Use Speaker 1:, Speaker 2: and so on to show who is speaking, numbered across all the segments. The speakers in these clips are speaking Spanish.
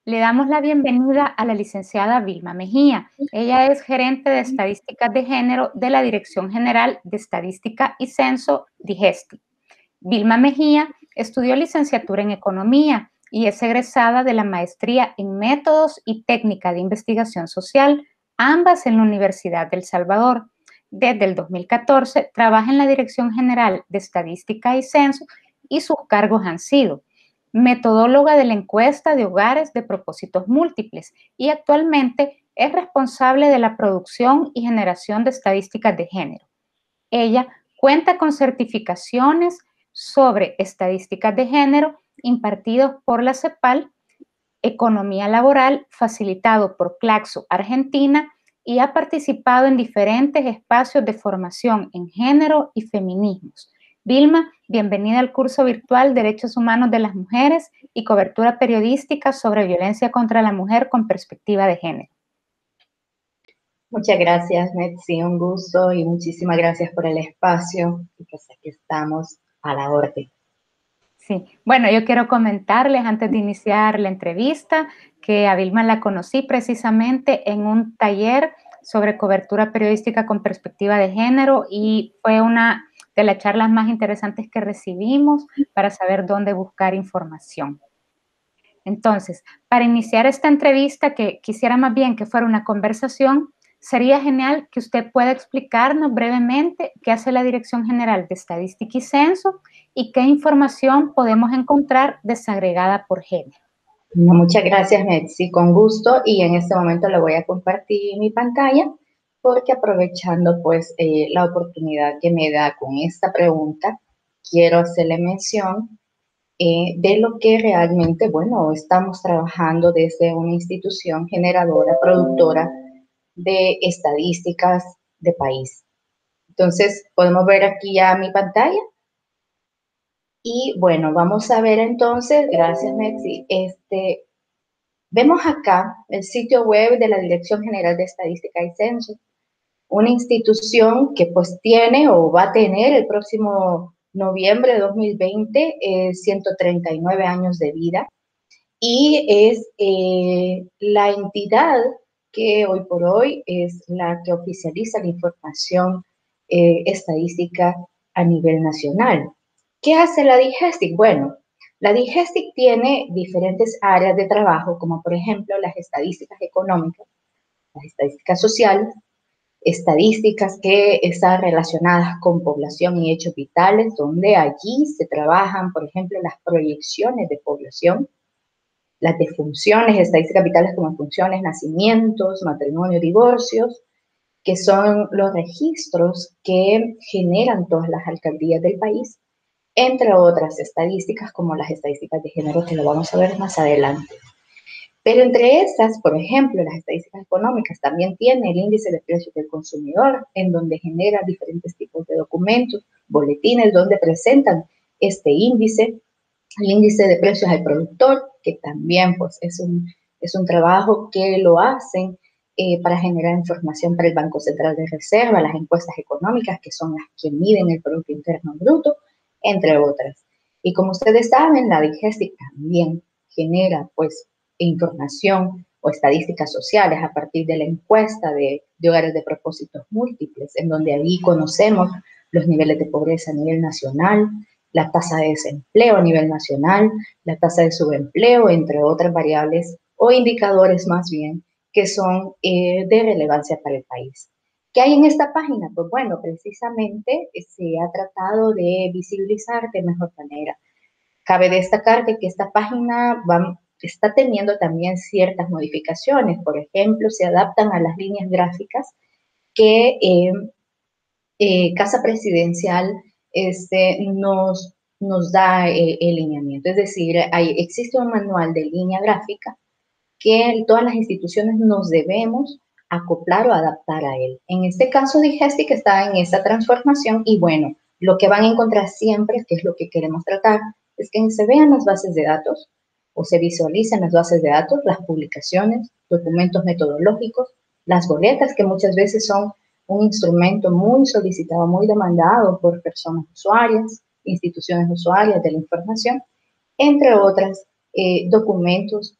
Speaker 1: Le damos la bienvenida a la licenciada Vilma Mejía. Ella es gerente de estadísticas de género de la Dirección General de Estadística y Censo, DIGESTI. Vilma Mejía estudió licenciatura en Economía y es egresada de la maestría en Métodos y Técnica de Investigación Social, ambas en la Universidad del Salvador. Desde el 2014 trabaja en la Dirección General de Estadística y Censo y sus cargos han sido metodóloga de la encuesta de hogares de propósitos múltiples y actualmente es responsable de la producción y generación de estadísticas de género. Ella cuenta con certificaciones sobre estadísticas de género impartidos por la CEPAL, Economía Laboral, facilitado por Claxo Argentina, y ha participado en diferentes espacios de formación en género y feminismos. Vilma, bienvenida al curso virtual Derechos Humanos de las Mujeres y cobertura periodística sobre violencia contra la mujer con perspectiva de género.
Speaker 2: Muchas gracias, Metsi, un gusto y muchísimas gracias por el espacio y pues aquí estamos a la orden.
Speaker 1: Sí, bueno, yo quiero comentarles antes de iniciar la entrevista que a Vilma la conocí precisamente en un taller sobre cobertura periodística con perspectiva de género y fue una de las charlas más interesantes que recibimos para saber dónde buscar información. Entonces, para iniciar esta entrevista, que quisiera más bien que fuera una conversación, sería genial que usted pueda explicarnos brevemente qué hace la Dirección General de Estadística y Censo y qué información podemos encontrar desagregada por género.
Speaker 2: Muchas gracias, Metsi, con gusto, y en este momento le voy a compartir mi pantalla porque aprovechando pues la oportunidad que me da con esta pregunta, quiero hacerle mención de lo que realmente, bueno, estamos trabajando desde una institución generadora, productora de estadísticas de país. Entonces, podemos ver aquí ya mi pantalla. Y bueno, vamos a ver entonces, gracias Metsi, vemos acá el sitio web de la Dirección General de Estadística y Censo, una institución que pues tiene o va a tener el próximo noviembre de 2020 139 años de vida y es la entidad que hoy por hoy es la que oficializa la información estadística a nivel nacional. ¿Qué hace la DIGESTIC? Bueno, la DIGESTIC tiene diferentes áreas de trabajo, como por ejemplo las estadísticas económicas, las estadísticas sociales, estadísticas que están relacionadas con población y hechos vitales, donde allí se trabajan, por ejemplo, las proyecciones de población, las defunciones, estadísticas vitales como funciones, nacimientos, matrimonio, divorcios, que son los registros que generan todas las alcaldías del país, entre otras estadísticas como las estadísticas de género, que lo vamos a ver más adelante. Pero entre estas, por ejemplo, las estadísticas económicas también tiene el índice de precios del consumidor, en donde genera diferentes tipos de documentos, boletines, donde presentan este índice, el índice de precios al productor, que también pues, es un trabajo que lo hacen para generar información para el Banco Central de Reserva, las encuestas económicas, que son las que miden el Producto Interno Bruto, entre otras. Y como ustedes saben, la DIGESTIC también genera pues información o estadísticas sociales a partir de la encuesta de hogares de propósitos múltiples, en donde ahí conocemos los niveles de pobreza a nivel nacional, la tasa de desempleo a nivel nacional, la tasa de subempleo, entre otras variables o indicadores más bien que son de relevancia para el país. ¿Qué hay en esta página? Pues bueno, precisamente se ha tratado de visibilizar de mejor manera. Cabe destacar que esta página está teniendo también ciertas modificaciones. Por ejemplo, se adaptan a las líneas gráficas que Casa Presidencial nos da el lineamiento. Es decir, existe un manual de línea gráfica que todas las instituciones nos debemos acoplar o adaptar a él. En este caso, Digesti que está en esta transformación y bueno, lo que van a encontrar siempre, que es lo que queremos tratar, es que se vean las bases de datos o se visualicen las bases de datos, las publicaciones, documentos metodológicos, las boletas que muchas veces son un instrumento muy solicitado, muy demandado por personas usuarias, instituciones usuarias de la información, entre otras documentos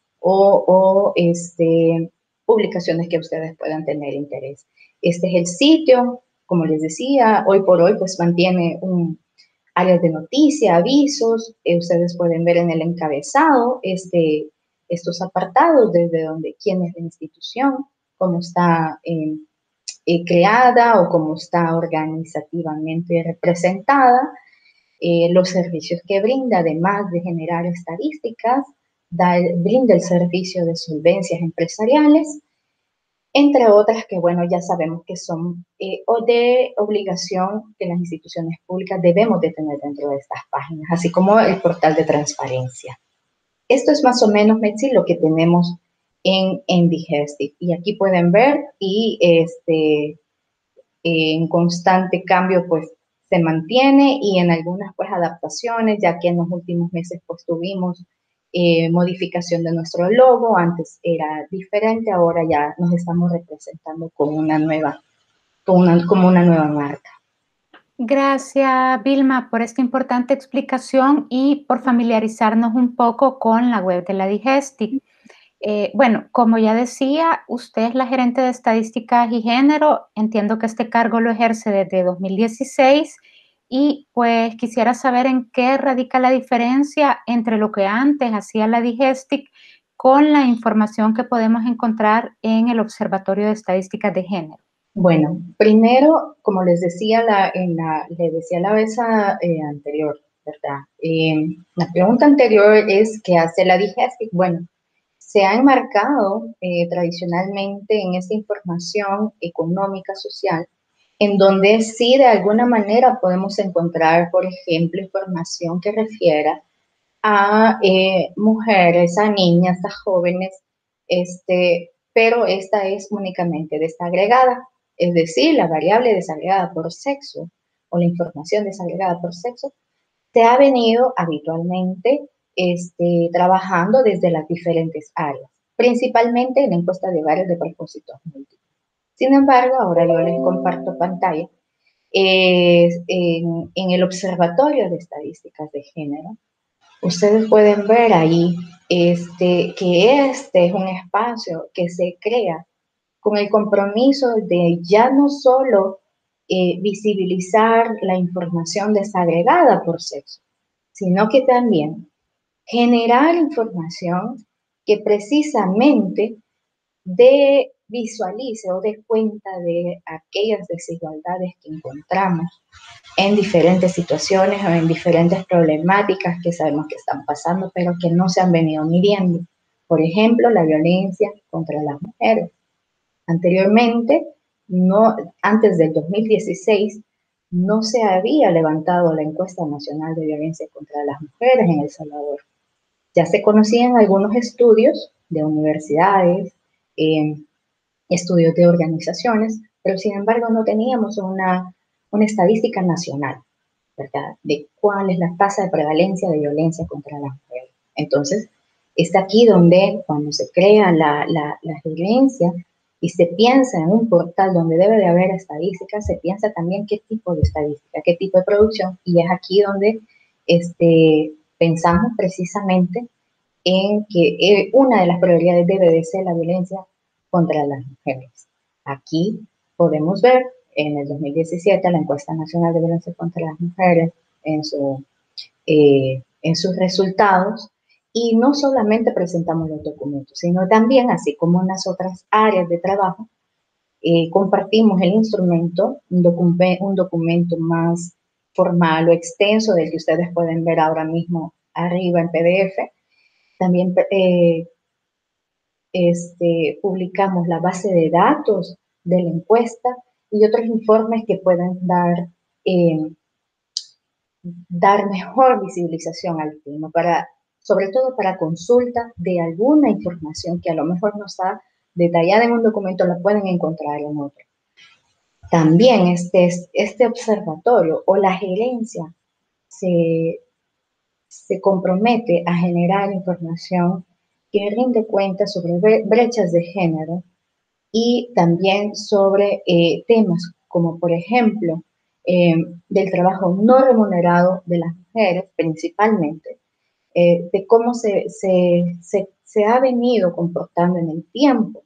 Speaker 2: publicaciones que ustedes puedan tener interés. Este es el sitio, como les decía, hoy por hoy pues mantiene un área de noticia, avisos, ustedes pueden ver en el encabezado estos apartados desde donde, quién es la institución, cómo está creada o cómo está organizativamente representada, los servicios que brinda, además de generar estadísticas, brinda el servicio de solvencias empresariales, entre otras que, bueno, ya sabemos que son o de obligación que las instituciones públicas debemos de tener dentro de estas páginas, así como el portal de transparencia. Esto es más o menos, Metsi, lo que tenemos en Digestive. Y aquí pueden ver y en constante cambio pues se mantiene y en algunas pues adaptaciones, ya que en los últimos meses pues tuvimos modificación de nuestro logo, antes era diferente, ahora ya nos estamos representando como una nueva marca.
Speaker 1: Gracias, Vilma, por esta importante explicación y por familiarizarnos un poco con la web de la Digestive. Bueno, como ya decía, usted es la gerente de estadísticas y género. Entiendo que este cargo lo ejerce desde 2016 y pues quisiera saber en qué radica la diferencia entre lo que antes hacía la Digestic con la información que podemos encontrar en el Observatorio de Estadísticas de Género.
Speaker 2: Bueno, primero, como les decía le decía la vez anterior, ¿verdad? La pregunta anterior es ¿qué hace la Digestic? Bueno, se ha enmarcado tradicionalmente en esta información económica, social, en donde sí de alguna manera podemos encontrar, por ejemplo, información que refiera a mujeres, a niñas, a jóvenes, pero esta es únicamente desagregada, es decir, la variable desagregada por sexo o la información desagregada por sexo se ha venido habitualmente trabajando desde las diferentes áreas, principalmente en la encuesta de hogares de propósitos múltiples. Sin embargo, ahora yo les comparto pantalla. En el Observatorio de Estadísticas de Género, ustedes pueden ver ahí que este es un espacio que se crea con el compromiso de ya no solo visibilizar la información desagregada por sexo, sino que también generar información que precisamente visualice o dé cuenta de aquellas desigualdades que encontramos en diferentes situaciones o en diferentes problemáticas que sabemos que están pasando, pero que no se han venido midiendo. Por ejemplo, la violencia contra las mujeres. Anteriormente, antes del 2016, no se había levantado la encuesta nacional de violencia contra las mujeres en El Salvador. Ya se conocían algunos estudios de universidades, estudios de organizaciones, pero sin embargo no teníamos una estadística nacional, ¿verdad? De cuál es la tasa de prevalencia de violencia contra las mujeres. Entonces, está aquí donde cuando se crea la gerencia y se piensa en un portal donde debe de haber estadísticas, se piensa también qué tipo de estadística, qué tipo de producción, y es aquí donde pensamos precisamente en que una de las prioridades debe de ser la violencia contra las mujeres. Aquí podemos ver en el 2017 la encuesta nacional de violencia contra las mujeres en sus resultados, y no solamente presentamos los documentos, sino también, así como en las otras áreas de trabajo, compartimos el instrumento, un documento más formal o extenso del que ustedes pueden ver ahora mismo arriba en PDF. También publicamos la base de datos de la encuesta y otros informes que pueden dar mejor visibilización al tema, sobre todo para consulta de alguna información que a lo mejor no está detallada en un documento, la pueden encontrar en otro. También este observatorio o la gerencia se compromete a generar información que rinde cuenta sobre brechas de género y también sobre temas como, por ejemplo, del trabajo no remunerado de las mujeres principalmente, de cómo se ha venido comportando en el tiempo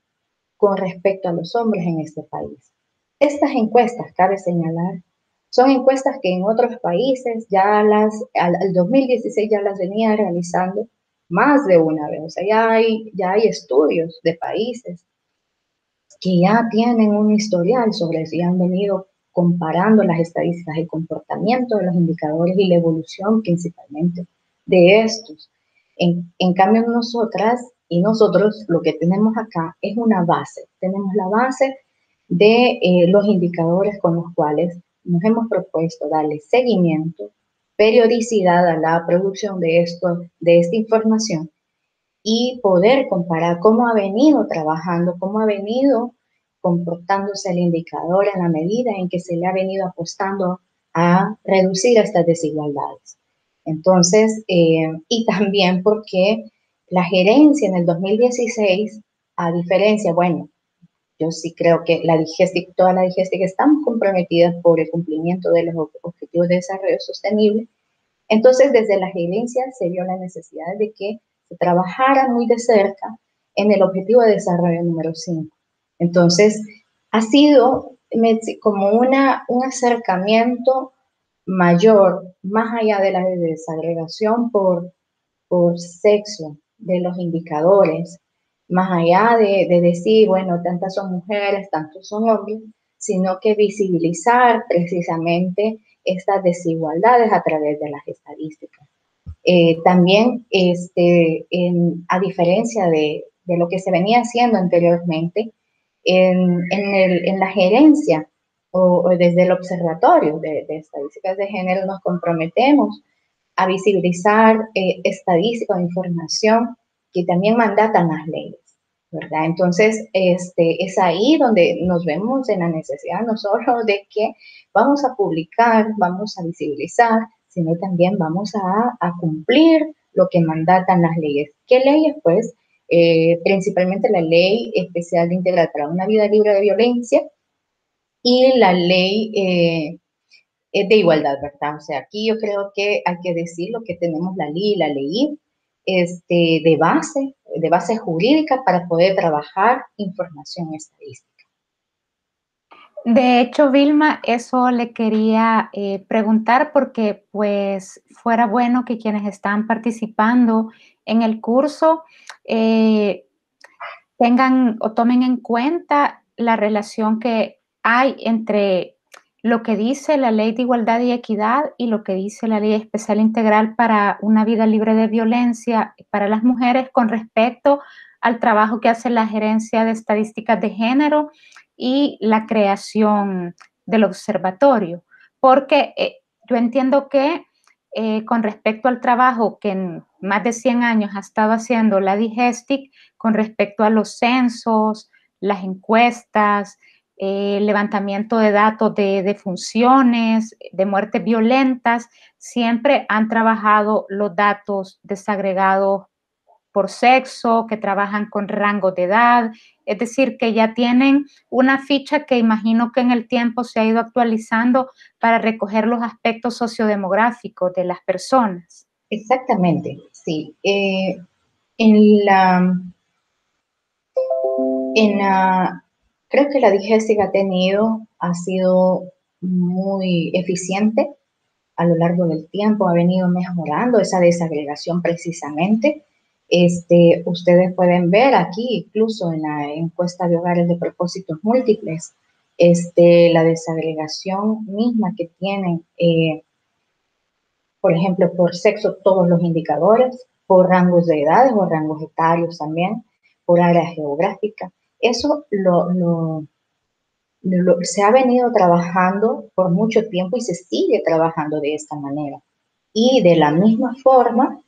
Speaker 2: con respecto a los hombres en este país. Estas encuestas, cabe señalar, son encuestas que en otros países al 2016 ya las venía realizando más de una vez. O sea, ya hay estudios de países que ya tienen un historial sobre eso y han venido comparando las estadísticas de comportamiento de los indicadores y la evolución principalmente de estos. En cambio, nosotras y nosotros lo que tenemos acá es una base. Tenemos la base de los indicadores con los cuales nos hemos propuesto darle seguimiento, periodicidad a la producción de esta información y poder comparar cómo ha venido trabajando, cómo ha venido comportándose el indicador en la medida en que se le ha venido apostando a reducir estas desigualdades. Entonces, y también porque la gerencia en el 2016, a diferencia, bueno, yo sí creo que toda la DIGESTIC estamos comprometidas por el cumplimiento de los objetivos de desarrollo sostenible. Entonces, desde la gerencia se vio la necesidad de que se trabajara muy de cerca en el objetivo de desarrollo número 5. Entonces, ha sido como un acercamiento mayor, más allá de la desagregación por sexo de los indicadores, más allá de decir, bueno, tantas son mujeres, tantos son hombres, sino que visibilizar precisamente estas desigualdades a través de las estadísticas. También, a diferencia de lo que se venía haciendo anteriormente, en la gerencia o desde el observatorio de estadísticas de género nos comprometemos a visibilizar estadística o información que también mandatan las leyes, ¿verdad? Entonces, es ahí donde nos vemos en la necesidad no solo de que vamos a publicar, vamos a visibilizar, sino también vamos a cumplir lo que mandatan las leyes. ¿Qué leyes? Pues, principalmente la Ley Especial de Integral para una Vida Libre de Violencia y la Ley de igualdad, ¿verdad? O sea, aquí yo creo que hay que decirlo que tenemos la ley y la ley de base jurídica para poder trabajar información estadística.
Speaker 1: De hecho, Vilma, eso le quería preguntar porque pues fuera bueno que quienes están participando en el curso tengan o tomen en cuenta la relación que hay entre lo que dice la Ley de Igualdad y Equidad y lo que dice la Ley Especial Integral para una Vida Libre de Violencia para las mujeres con respecto al trabajo que hace la Gerencia de Estadísticas de Género y la creación del observatorio. Porque yo entiendo que con respecto al trabajo que en más de 100 años ha estado haciendo la DIGESTIC con respecto a los censos, las encuestas, levantamiento de datos de funciones, de muertes violentas, siempre han trabajado los datos desagregados por sexo, que trabajan con rangos de edad, es decir, que ya tienen una ficha que imagino que en el tiempo se ha ido actualizando para recoger los aspectos sociodemográficos de las personas.
Speaker 2: Exactamente, sí. En la, creo que la DIGESTIC ha sido muy eficiente a lo largo del tiempo, ha venido mejorando esa desagregación precisamente. Ustedes pueden ver aquí, incluso en la encuesta de hogares de propósitos múltiples, la desagregación misma que tienen, por ejemplo, por sexo, todos los indicadores, por rangos de edades o rangos etarios también, por área geográfica. Eso se ha venido trabajando por mucho tiempo y se sigue trabajando de esta manera. Y de la misma forma,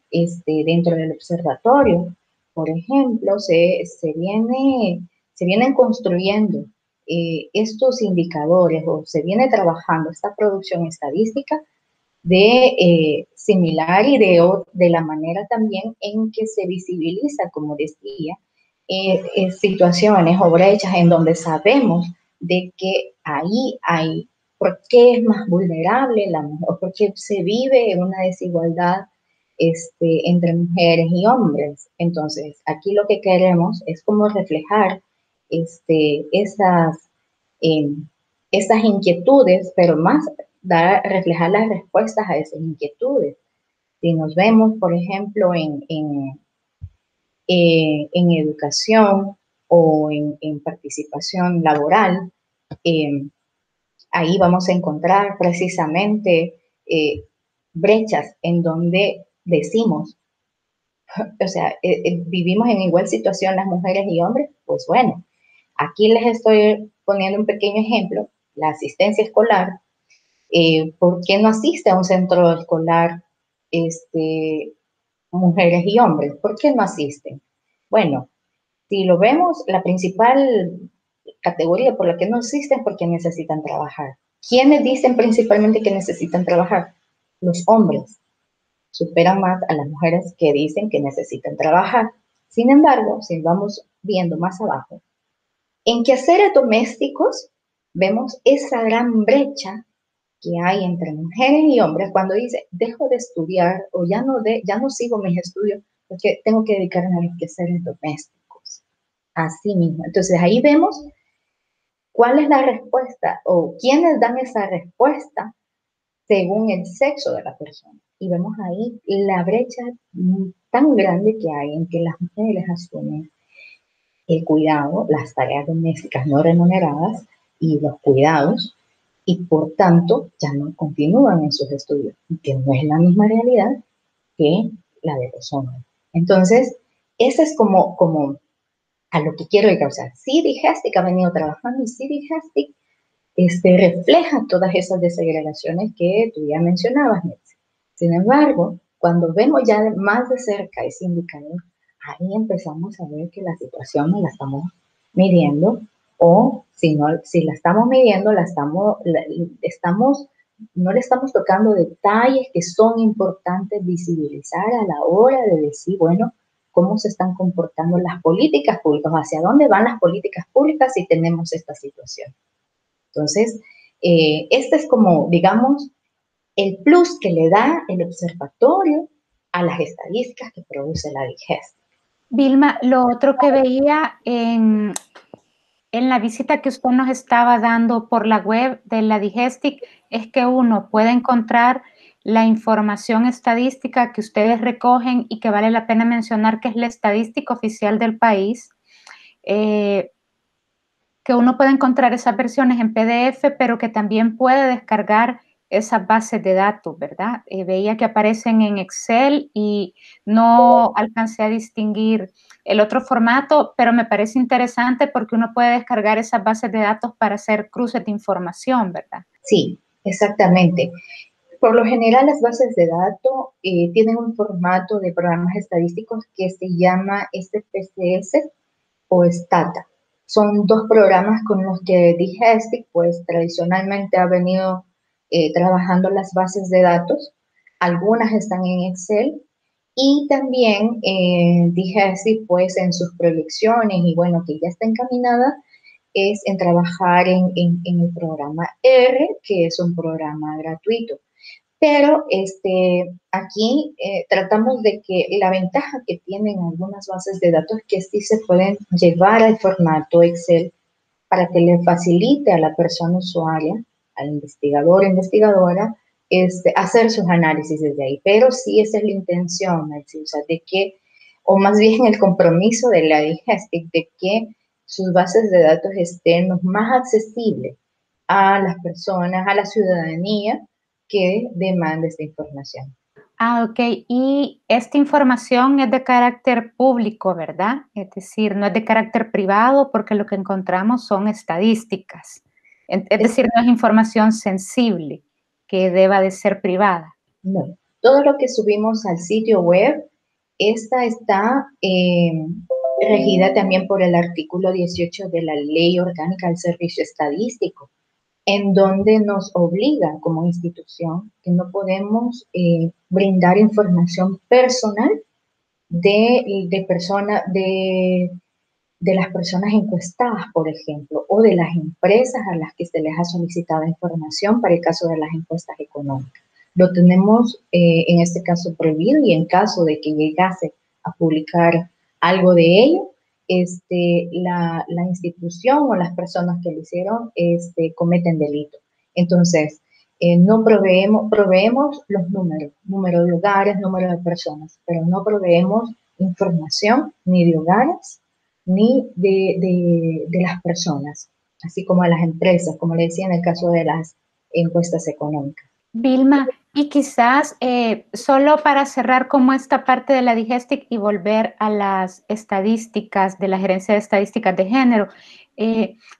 Speaker 2: dentro del observatorio, por ejemplo, se vienen construyendo estos indicadores o se viene trabajando esta producción estadística de similar y de la manera también en que se visibiliza, como decía, situaciones o brechas en donde sabemos de que ahí hay, por qué es más vulnerable la mujer, porque se vive una desigualdad entre mujeres y hombres. Entonces, aquí lo que queremos es como reflejar esas, eh, esas inquietudes, pero más reflejar las respuestas a esas inquietudes. Si nos vemos, por ejemplo, en educación o en participación laboral, ahí vamos a encontrar precisamente brechas en donde decimos, o sea, vivimos en igual situación las mujeres y hombres, pues bueno, aquí les estoy poniendo un pequeño ejemplo, la asistencia escolar. ¿Por qué no asiste a un centro escolar mujeres y hombres? ¿Por qué no asisten? Bueno, si lo vemos, la principal categoría por la que no asisten es porque necesitan trabajar. ¿Quiénes dicen principalmente que necesitan trabajar? Los hombres superan más a las mujeres que dicen que necesitan trabajar. Sin embargo, si vamos viendo más abajo, en quehaceres domésticos vemos esa gran brecha que hay entre mujeres y hombres cuando dice, dejo de estudiar o ya no sigo mis estudios porque tengo que dedicarme a los quehaceres domésticos. Así mismo. Entonces ahí vemos cuál es la respuesta o quiénes dan esa respuesta según el sexo de la persona. Y vemos ahí la brecha tan grande que hay en que las mujeres asumen el cuidado, las tareas domésticas no remuneradas y los cuidados, y por tanto ya no continúan en sus estudios, que no es la misma realidad que la de los hombres. Entonces, ese es como a lo que quiero llegar. O sea, CD Hastic ha venido trabajando y CD Hastic refleja todas esas desegregaciones que tú ya mencionabas, Netzi. Sin embargo, cuando vemos ya más de cerca ese indicador, ahí empezamos a ver que la situación no la estamos midiendo, o si la estamos midiendo, no le estamos tocando detalles que son importantes visibilizar a la hora de decir, bueno, cómo se están comportando las políticas públicas, hacia dónde van las políticas públicas si tenemos esta situación. Entonces, este es como, digamos, el plus que le da el observatorio a las estadísticas que produce la DIGEST.
Speaker 1: Vilma, lo otro que veía en la visita que usted nos estaba dando por la web de la Digestic es que uno puede encontrar la información estadística que ustedes recogen y que vale la pena mencionar que es la estadística oficial del país, que uno puede encontrar esas versiones en PDF, pero que también puede descargar esas bases de datos, ¿verdad? Veía que aparecen en Excel y no alcancé a distinguir el otro formato, pero me parece interesante porque uno puede descargar esas bases de datos para hacer cruces de información, ¿verdad?
Speaker 2: Sí, exactamente. Por lo general, las bases de datos tienen un formato de programas estadísticos que se llama SPSS o Stata. Son dos programas con los que Digestic, pues tradicionalmente ha venido trabajando las bases de datos. Algunas están en Excel y también Digestic, pues en sus proyecciones y bueno, que ya está encaminada, es en trabajar en el programa R, que es un programa gratuito. Pero aquí tratamos de que la ventaja que tienen algunas bases de datos es que sí se pueden llevar al formato Excel para que le facilite a la persona usuaria, al investigador o investigadora, hacer sus análisis desde ahí. Pero sí esa es la intención, o sea, de que, o más bien el compromiso de la DIGESTIC, de que sus bases de datos estén lo más accesibles a las personas, a la ciudadanía que demanda esta información.
Speaker 1: Ah, ok. Y esta información es de carácter público, ¿verdad? Es decir, no es de carácter privado porque lo que encontramos son estadísticas. Es decir, no es información sensible que deba de ser privada.
Speaker 2: No. Todo lo que subimos al sitio web, esta está regida también por el artículo 18 de la Ley Orgánica del Servicio Estadístico, en donde nos obliga como institución que no podemos brindar información personal de las personas encuestadas, por ejemplo, o de las empresas a las que se les ha solicitado información para el caso de las encuestas económicas. lo tenemos en este caso prohibido, y en caso de que llegase a publicar algo de ello, la institución o las personas que lo hicieron cometen delito. Entonces, no proveemos los número de hogares, número de personas, pero no proveemos información ni de hogares ni de las personas, así como a las empresas, como le decía en el caso de las encuestas económicas.
Speaker 1: Vilma, y quizás solo para cerrar como esta parte de la Digestic y volver a las estadísticas de la Gerencia de Estadísticas de Género,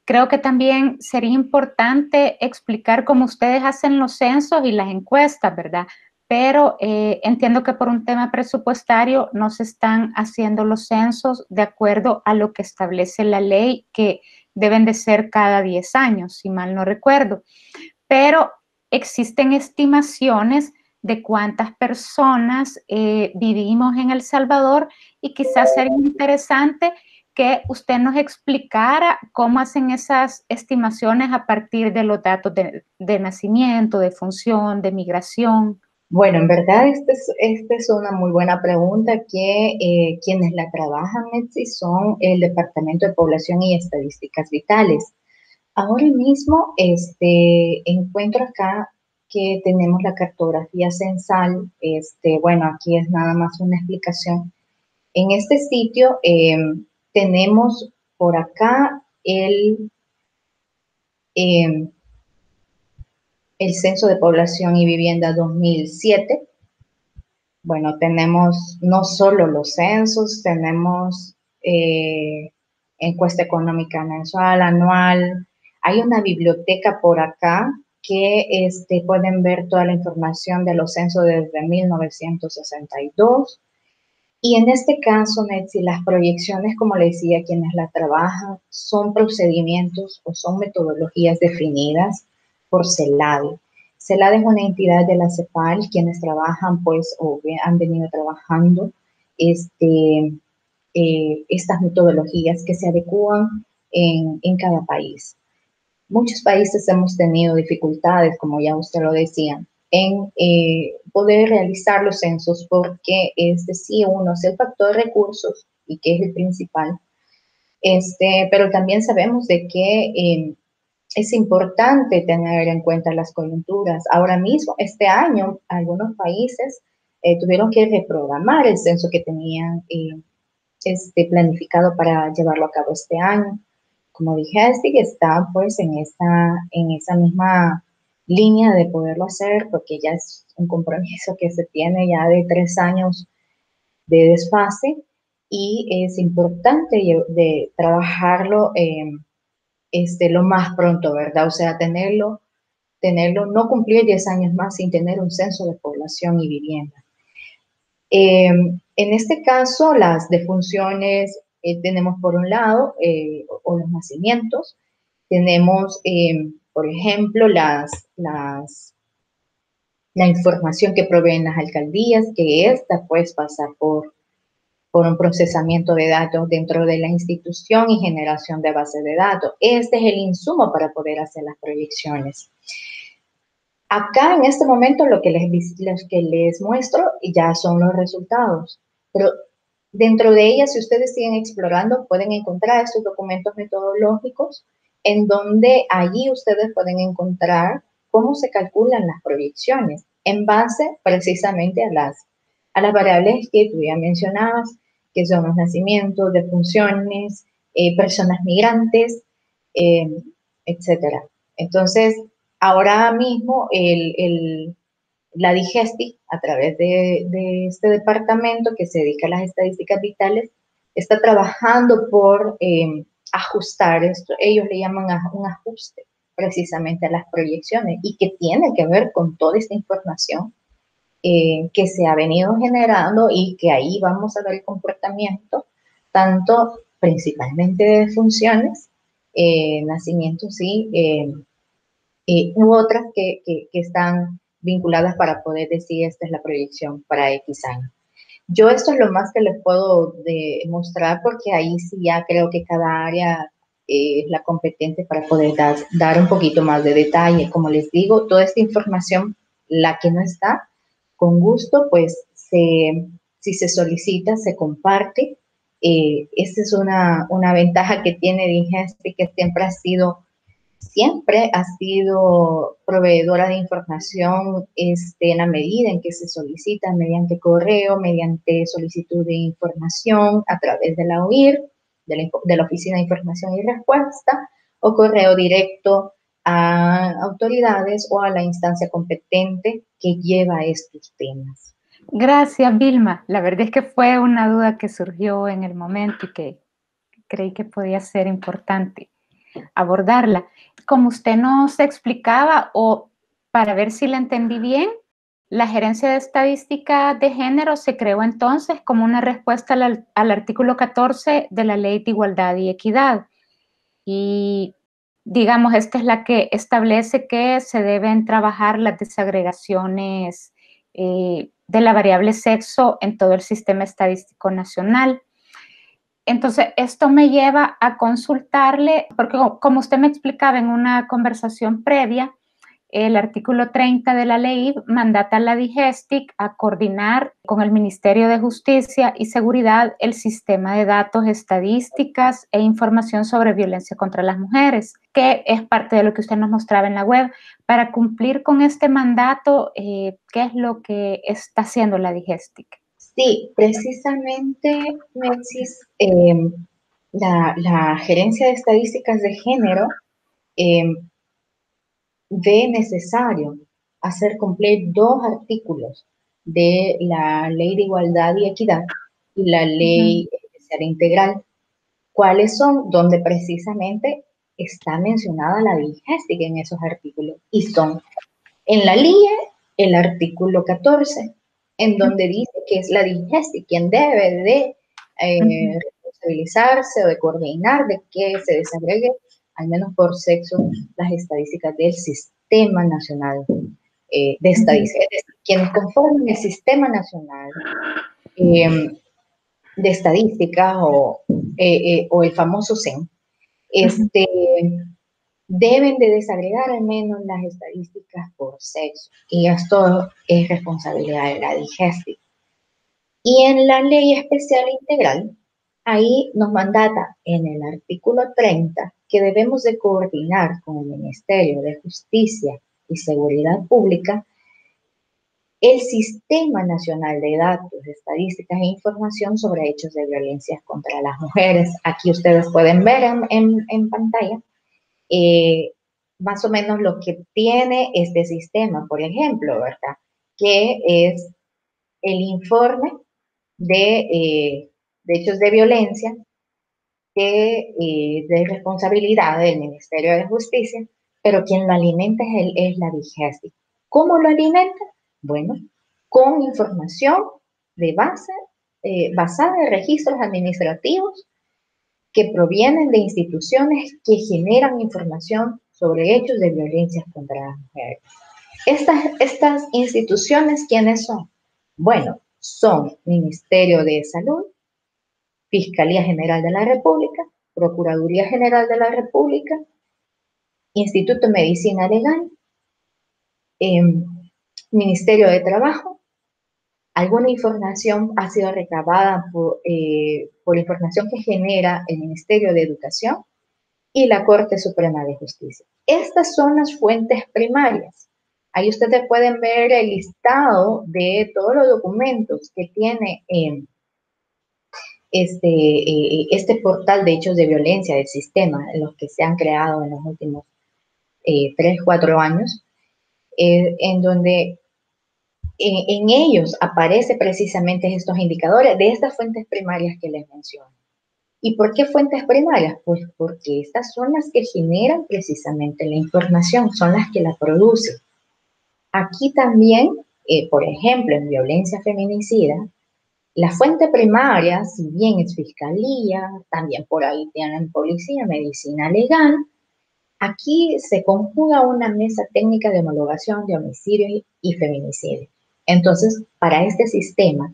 Speaker 1: creo que también sería importante explicar cómo ustedes hacen los censos y las encuestas, ¿verdad? Pero entiendo que por un tema presupuestario no se están haciendo los censos de acuerdo a lo que establece la ley, que deben de ser cada 10 años, si mal no recuerdo. Pero existen estimaciones de cuántas personas vivimos en El Salvador, y quizás sería interesante que usted nos explicara cómo hacen esas estimaciones a partir de los datos de nacimiento, de función, de migración.
Speaker 2: Bueno, en verdad esta es una muy buena pregunta que quienes la trabajan, Etsy, son el Departamento de Población y Estadísticas Vitales. Ahora mismo encuentro acá que tenemos la cartografía censal. Bueno, aquí es nada más una explicación. En este sitio tenemos por acá eh, el Censo de Población y Vivienda 2007. Bueno, tenemos no solo los censos, tenemos encuesta económica mensual, anual. Hay una biblioteca por acá que pueden ver toda la información de los censos desde 1962. Y en este caso, Netsi, las proyecciones, como le decía, quienes la trabajan, son procedimientos o son metodologías definidas por CELADE. CELADE es una entidad de la CEPAL, quienes trabajan, pues, o han venido trabajando estas metodologías que se adecúan en cada país. Muchos países hemos tenido dificultades, como ya usted lo decía, en poder realizar los censos, porque sí, uno es el factor de recursos y que es el principal, pero también sabemos de que es importante tener en cuenta las coyunturas. Ahora mismo, este año, algunos países tuvieron que reprogramar el censo que tenían planificado para llevarlo a cabo este año. Como dije, que está pues en esa misma línea de poderlo hacer, porque ya es un compromiso que se tiene ya de 3 años de desfase, y es importante de trabajarlo lo más pronto, ¿verdad? O sea, tenerlo, no cumplir 10 años más sin tener un censo de población y vivienda. En este caso, las defunciones tenemos por un lado, o los nacimientos, tenemos, por ejemplo, la información que proveen las alcaldías, que esta pues pasa por un procesamiento de datos dentro de la institución y generación de bases de datos. Este es el insumo para poder hacer las proyecciones. Acá en este momento lo que les muestro ya son los resultados, pero dentro de ellas, si ustedes siguen explorando, pueden encontrar estos documentos metodológicos en donde allí ustedes pueden encontrar cómo se calculan las proyecciones en base precisamente a las variables que tú ya mencionabas, que son los nacimientos, defunciones, personas migrantes, etcétera. Entonces, ahora mismo la Digestic, a través de este departamento que se dedica a las estadísticas vitales, está trabajando por ajustar esto. Ellos le llaman un ajuste precisamente a las proyecciones, y que tiene que ver con toda esta información que se ha venido generando, y que ahí vamos a ver el comportamiento, tanto principalmente de funciones, nacimientos u otras que están vinculadas para poder decir esta es la proyección para X año. Yo esto es lo más que les puedo mostrar, porque ahí sí ya creo que cada área es la competente para poder dar un poquito más de detalle. Como les digo, toda esta información la que no está, con gusto, pues si se solicita, se comparte. Esta es una ventaja que tiene Digesti, que siempre ha sido proveedora de información en la medida en que se solicita, mediante correo, mediante solicitud de información a través de la OIR, de la Oficina de Información y Respuesta, o correo directo a autoridades o a la instancia competente que lleva estos temas.
Speaker 1: Gracias, Vilma. La verdad es que fue una duda que surgió en el momento y que creí que podía ser importante abordarla. Como usted nos explicaba, o para ver si la entendí bien, la Gerencia de Estadística de Género se creó entonces como una respuesta al artículo 14 de la Ley de Igualdad y Equidad. Y digamos, esta es la que establece que se deben trabajar las desagregaciones de la variable sexo en todo el sistema estadístico nacional. Entonces, esto me lleva a consultarle, porque como usted me explicaba en una conversación previa, el artículo 30 de la ley mandata a la DIGESTIC a coordinar con el Ministerio de Justicia y Seguridad el sistema de datos, estadísticas e información sobre violencia contra las mujeres, que es parte de lo que usted nos mostraba en la web. Para cumplir con este mandato, ¿qué es lo que está haciendo la DIGESTIC?
Speaker 2: Sí, precisamente, Metsis, la Gerencia de Estadísticas de Género ve necesario hacer cumplir dos artículos de la Ley de Igualdad y Equidad y la Ley Especial Integral. ¿Cuáles son? Donde precisamente está mencionada la DIGESTIC en esos artículos. Y son en la LIE el artículo 14, en donde dice que es la DIGESTIC quien debe de responsabilizarse o de coordinar de que se desagregue, al menos por sexo, las estadísticas del Sistema Nacional de Estadística. Es decir, quienes conforman el Sistema Nacional de Estadística o el famoso CEN, deben de desagregar al menos las estadísticas por sexo. Y esto es responsabilidad de la DIGESTIC. Y en la Ley Especial Integral, ahí nos mandata en el artículo 30 que debemos de coordinar con el Ministerio de Justicia y Seguridad Pública el Sistema Nacional de Datos, Estadísticas e Información sobre Hechos de Violencia contra las Mujeres. Aquí ustedes pueden ver en pantalla más o menos lo que tiene este sistema, por ejemplo, ¿verdad? Que es el informe de hechos de violencia de responsabilidad del Ministerio de Justicia, pero quien lo alimenta es la DIGESTIC. ¿Cómo lo alimenta? Bueno, con información de base, basada en registros administrativos que provienen de instituciones que generan información sobre hechos de violencia contra las mujeres. Estas instituciones, ¿quiénes son? Bueno, son Ministerio de Salud, Fiscalía General de la República, Procuraduría General de la República, Instituto de Medicina Legal, Ministerio de Trabajo. Alguna información ha sido recabada por información que genera el Ministerio de Educación y la Corte Suprema de Justicia. Estas son las fuentes primarias. Ahí ustedes pueden ver el listado de todos los documentos que tiene este portal de hechos de violencia del sistema, los que se han creado en los últimos 3, 4 años, en donde en ellos aparece precisamente estos indicadores de estas fuentes primarias que les menciono. ¿Y por qué fuentes primarias? Pues porque estas son las que generan precisamente la información, son las que la producen. Aquí también, por ejemplo, en violencia feminicida, la fuente primaria, si bien es fiscalía, también por ahí tienen policía, medicina legal, aquí se conjuga una mesa técnica de homologación de homicidio y feminicidio. Entonces, para este sistema,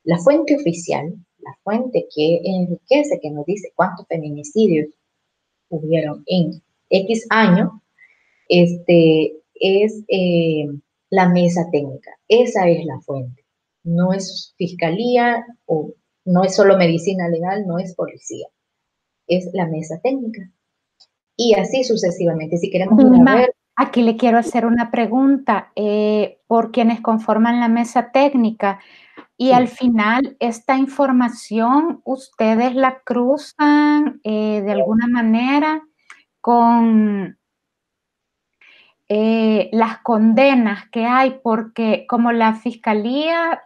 Speaker 2: la fuente oficial, la fuente que enriquece, que nos dice cuántos feminicidios hubieron en X año, es la mesa técnica. Esa es la fuente. No es fiscalía o no es solo medicina legal, no es policía. Es la mesa técnica. Y así sucesivamente. Si queremos ir a
Speaker 1: Vilma,
Speaker 2: ver.
Speaker 1: aquí le quiero hacer una pregunta por quienes conforman la mesa técnica y al
Speaker 2: Sí.
Speaker 1: final esta información ustedes la cruzan de alguna manera con las condenas que hay, porque como la fiscalía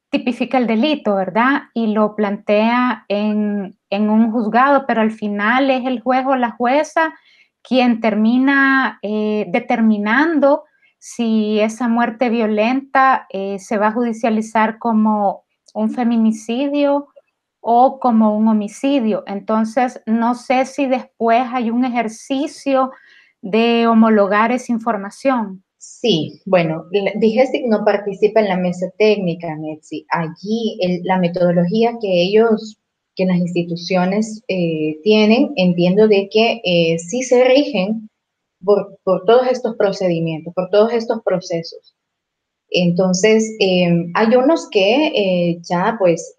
Speaker 1: tipifica el delito, ¿verdad? Y lo plantea en un juzgado, pero al final es el juez o la jueza quien termina determinando si esa muerte violenta se va a judicializar como un feminicidio o como un homicidio. Entonces, no sé si después hay un ejercicio de homologar esa información.
Speaker 2: Sí, bueno, Digestic no participa en la mesa técnica, Metsi. Allí la metodología que las instituciones tienen, entiendo de que sí se rigen por todos estos procedimientos, por todos estos procesos. Entonces, hay unos que ya, pues,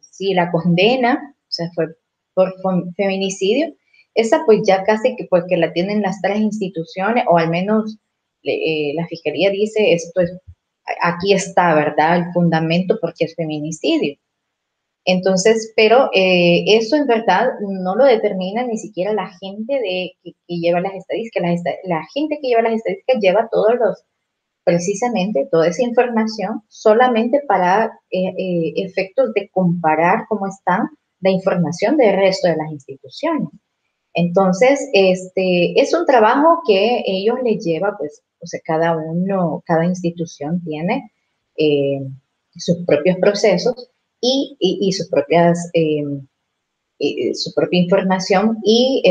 Speaker 2: si la condena, o sea, fue por feminicidio, esa pues ya casi que, pues, que la tienen las tres instituciones, o al menos la fiscalía dice, esto es, aquí está, ¿verdad? El fundamento porque es feminicidio. Entonces, pero eso en verdad no lo determina ni siquiera la gente que lleva las estadísticas. La gente que lleva las estadísticas lleva todos los precisamente toda esa información solamente para efectos de comparar cómo está la información del resto de las instituciones. Entonces, es un trabajo que ellos les lleva, pues, o sea, cada institución tiene eh, sus propios procesos y sus propias, su propia información y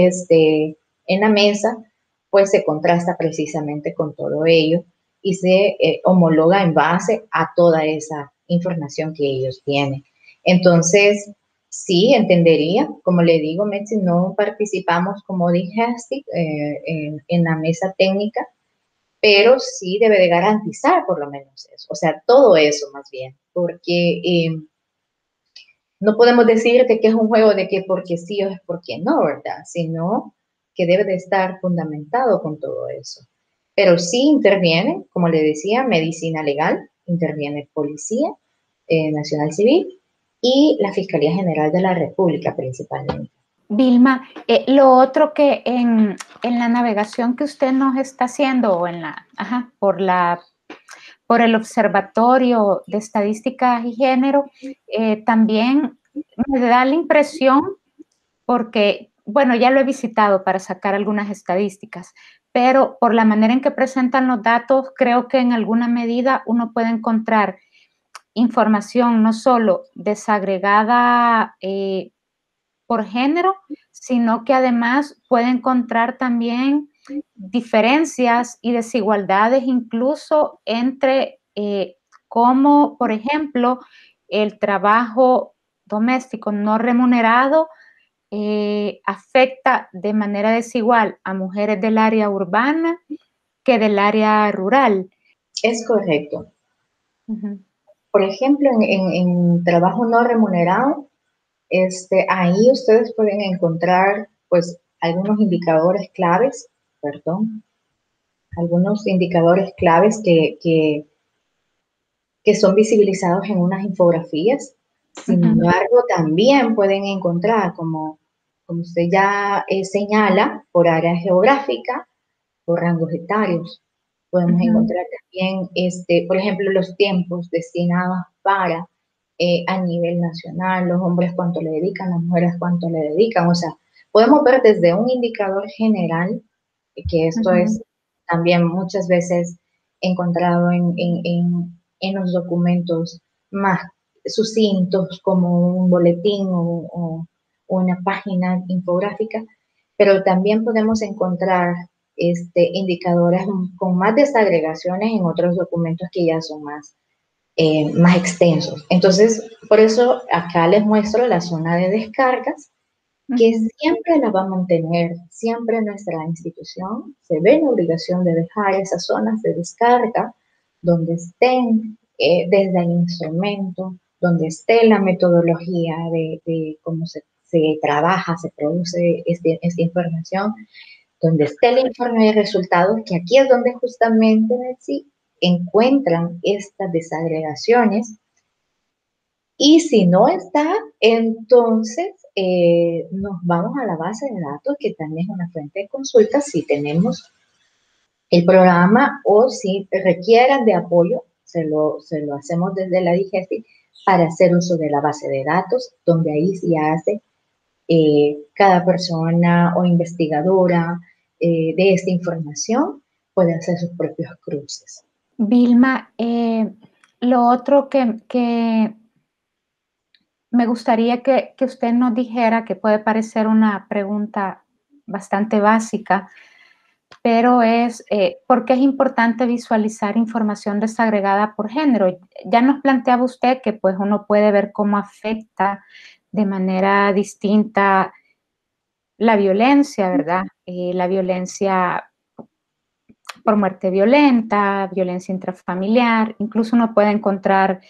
Speaker 2: en la mesa, pues se contrasta precisamente con todo ello y se homologa en base a toda esa información que ellos tienen. Entonces, sí, entendería, como le digo, Metsi, no participamos como dije en la mesa técnica, pero sí debe de garantizar por lo menos eso, o sea, todo eso más bien, porque no podemos decirte que es un juego de que porque sí o es porque no, ¿verdad? Sino que debe de estar fundamentado con todo eso. Pero sí interviene, como le decía, medicina legal, interviene Policía Nacional Civil y la Fiscalía General de la República principalmente.
Speaker 1: Vilma, lo otro que en la navegación que usted nos está haciendo o en la, ajá, por el Observatorio de Estadísticas y Género, también me da la impresión, porque, bueno, ya lo he visitado para sacar algunas estadísticas, pero por la manera en que presentan los datos, creo que en alguna medida uno puede encontrar información no solo desagregada por género, sino que además puede encontrar también diferencias y desigualdades incluso entre cómo, por ejemplo, el trabajo doméstico no remunerado afecta de manera desigual a mujeres del área urbana que del área rural.
Speaker 2: Es correcto.
Speaker 1: Uh-huh.
Speaker 2: Por ejemplo, en trabajo no remunerado, ahí ustedes pueden encontrar pues algunos indicadores claves, perdón, algunos indicadores claves que son visibilizados en unas infografías. Sin
Speaker 1: Uh-huh.
Speaker 2: embargo, también pueden encontrar, como usted ya señala, por área geográfica, por rangos etarios. Podemos
Speaker 1: Uh-huh.
Speaker 2: encontrar también, por ejemplo, los tiempos destinados para a nivel nacional, los hombres cuánto le dedican, las mujeres cuánto le dedican. O sea, podemos ver desde un indicador general, que esto
Speaker 1: Uh-huh.
Speaker 2: es también muchas veces encontrado en los documentos más sucintos como un boletín o una página infográfica, pero también podemos encontrar indicadores con más desagregaciones en otros documentos que ya son más extensos. Entonces, por eso acá les muestro la zona de descargas, que
Speaker 1: Uh-huh.
Speaker 2: siempre la va a mantener, siempre nuestra institución se ve en la obligación de dejar esas zonas de descarga donde estén desde el instrumento, donde esté la metodología de cómo se trabaja, se produce esta información, donde esté el informe de resultados, que aquí es donde justamente sí encuentran estas desagregaciones. Y si no está, entonces nos vamos a la base de datos, que también es una fuente de consulta si tenemos el programa o si requieran de apoyo, se lo hacemos desde la DIGESTI para hacer uso de la base de datos, donde ahí sí hace cada persona o investigadora de esta información puede hacer sus propios cruces.
Speaker 1: Vilma, lo otro que me gustaría que usted nos dijera, que puede parecer una pregunta bastante básica, pero es ¿por qué es importante visualizar información desagregada por género? Ya nos planteaba usted que pues uno puede ver cómo afecta de manera distinta la violencia, ¿verdad? La violencia por muerte violenta, violencia intrafamiliar, incluso uno puede encontrar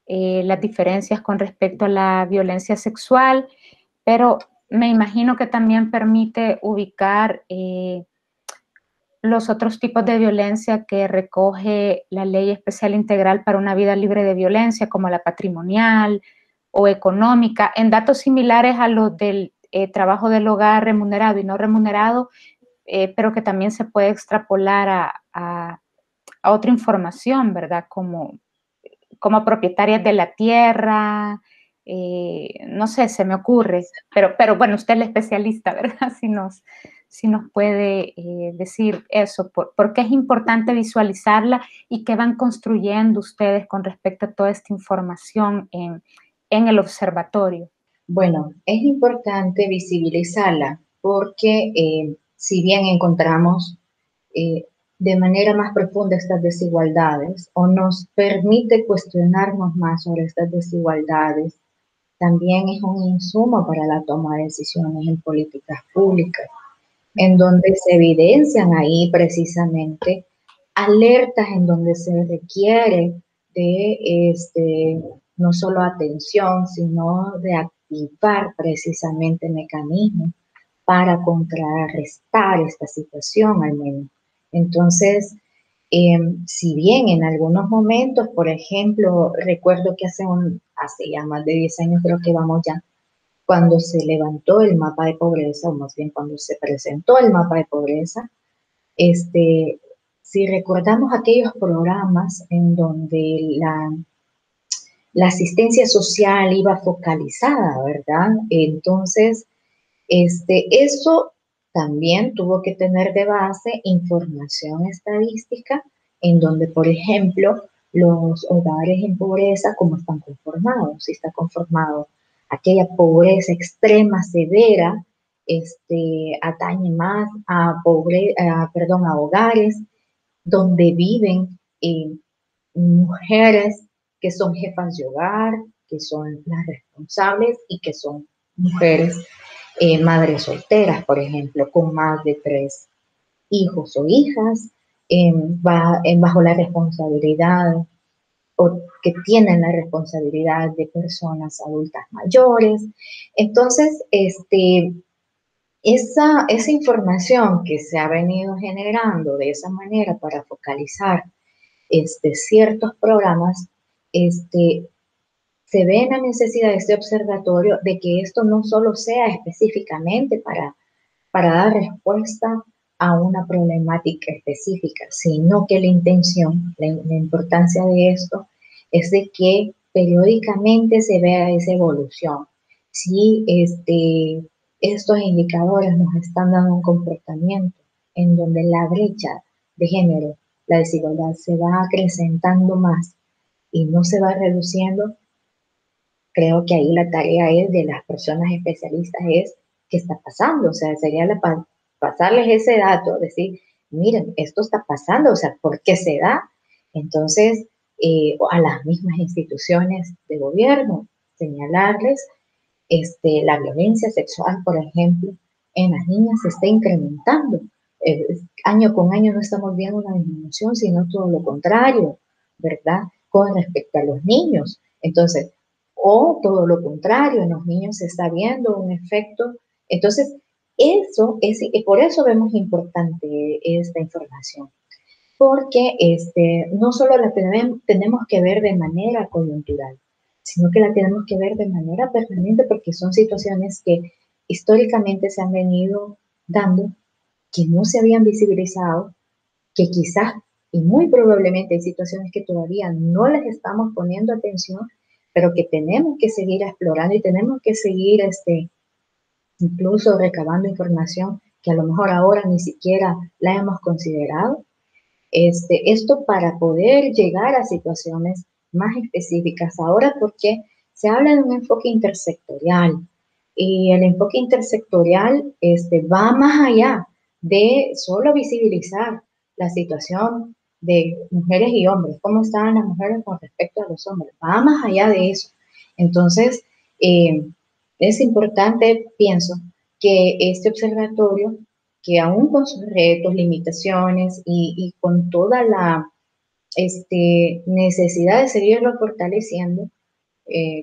Speaker 1: las diferencias con respecto a la violencia sexual, pero me imagino que también permite ubicar los otros tipos de violencia que recoge la Ley Especial Integral para una Vida Libre de Violencia, como la patrimonial o económica, en datos similares a los del trabajo del hogar remunerado y no remunerado, pero que también se puede extrapolar a otra información, ¿verdad? Como propietarias de la tierra, no sé, se me ocurre, pero bueno, usted es la especialista, ¿verdad? Si nos puede decir eso, por qué es importante visualizarla y qué van construyendo ustedes con respecto a toda esta información en el observatorio.
Speaker 2: Bueno, es importante visibilizarla porque si bien encontramos eh, de manera más profunda estas desigualdades o nos permite cuestionarnos más sobre estas desigualdades, también es un insumo para la toma de decisiones en políticas públicas, en donde se evidencian ahí precisamente alertas en donde se requiere de no solo atención, sino de activar precisamente mecanismos para contrarrestar esta situación al menos. Entonces, si bien en algunos momentos, por ejemplo, recuerdo que hace ya más de 10 años creo que vamos ya, cuando se levantó el mapa de pobreza, o más bien cuando se presentó el mapa de pobreza, si recordamos aquellos programas en donde la asistencia social iba focalizada, ¿verdad? Entonces, eso también tuvo que tener de base información estadística en donde, por ejemplo, los hogares en pobreza, cómo están conformados, si está conformado aquella pobreza extrema, severa, atañe más a hogares donde viven mujeres que son jefas de hogar, que son las responsables y que son mujeres madres solteras, por ejemplo, con más de 3 hijos o hijas, bajo la responsabilidad o que tienen la responsabilidad de personas adultas mayores. Entonces, esa información que se ha venido generando de esa manera para focalizar ciertos programas, se ve la necesidad de este observatorio de que esto no solo sea específicamente para dar respuesta a una problemática específica, sino que la intención, la importancia de esto es de que periódicamente se vea esa evolución. Si estos indicadores nos están dando un comportamiento en donde la brecha de género, la desigualdad se va acrecentando más y no se va reduciendo, creo que ahí la tarea es de las personas especialistas es qué está pasando, o sea, sería pasarles ese dato, decir, miren, esto está pasando, o sea, ¿por qué se da? Entonces, a las mismas instituciones de gobierno, señalarles la violencia sexual, por ejemplo, en las niñas se está incrementando. Año con año no estamos viendo una disminución, sino todo lo contrario. ¿verdad? Con respecto a los niños. Entonces, o todo lo contrario, en los niños se está viendo un efecto. Entonces, por eso vemos importante esta información, porque no solo la tenemos que ver de manera coyuntural, sino que la tenemos que ver de manera permanente porque son situaciones que históricamente se han venido dando, que no se habían visibilizado, que quizás y muy probablemente hay situaciones que todavía no les estamos poniendo atención, pero que tenemos que seguir explorando y tenemos que seguir incluso recabando información que a lo mejor ahora ni siquiera la hemos considerado. Esto para poder llegar a situaciones más específicas ahora, porque se habla de un enfoque intersectorial y el enfoque intersectorial va más allá de solo visibilizar la situación de mujeres y hombres, cómo están las mujeres con respecto a los hombres, va más allá de eso. Entonces, es importante, pienso, que este observatorio, que aún con sus retos, limitaciones y con toda la necesidad de seguirlo fortaleciendo,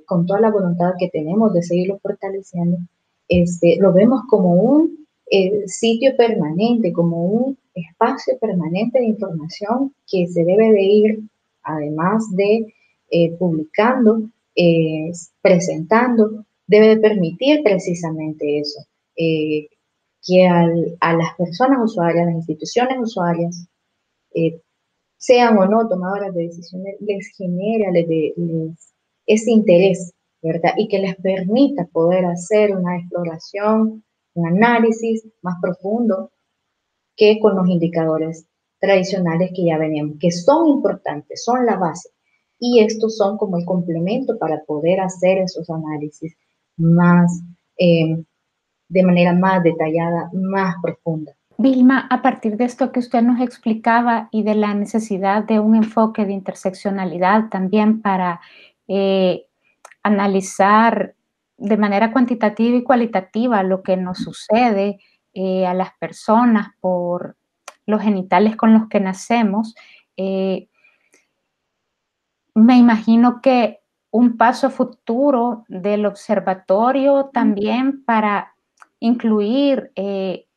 Speaker 2: con toda la voluntad que tenemos de seguirlo fortaleciendo, lo vemos como un sitio permanente, como un espacio permanente de información que se debe de ir, además de publicando, presentando, debe de permitir precisamente eso, que a las personas usuarias, a las instituciones usuarias, eh, sean o no tomadoras de decisiones, les genera ese interés, ¿verdad? Y que les permita poder hacer una exploración, un análisis más profundo que con los indicadores tradicionales que ya veníamos, que son importantes, son la base. Y estos son como el complemento para poder hacer esos análisis más, de manera más detallada, más profunda.
Speaker 1: Vilma, a partir de esto que usted nos explicaba y de la necesidad de un enfoque de interseccionalidad también para analizar de manera cuantitativa y cualitativa lo que nos sucede a las personas por los genitales con los que nacemos, me imagino que un paso futuro del observatorio también para incluir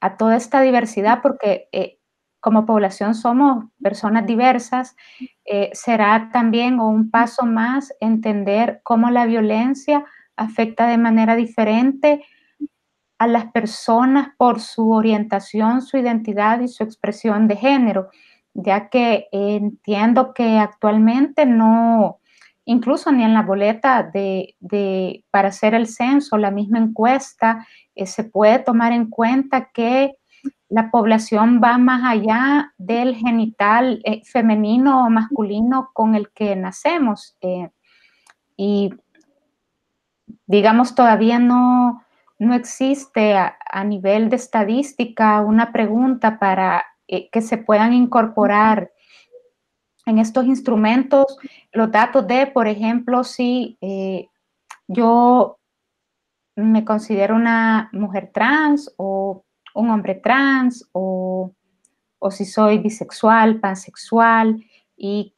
Speaker 1: a toda esta diversidad, porque como población somos personas diversas, será también un paso más entender cómo la violencia afecta de manera diferente a las personas por su orientación, su identidad y su expresión de género, ya que entiendo que actualmente no, incluso ni en la boleta para hacer el censo, la misma encuesta, se puede tomar en cuenta que la población va más allá del genital femenino o masculino con el que nacemos. Y digamos, todavía no existe a nivel de estadística una pregunta para que se puedan incorporar en estos instrumentos los datos de, por ejemplo, si yo me considero una mujer trans o un hombre trans o si soy bisexual, pansexual y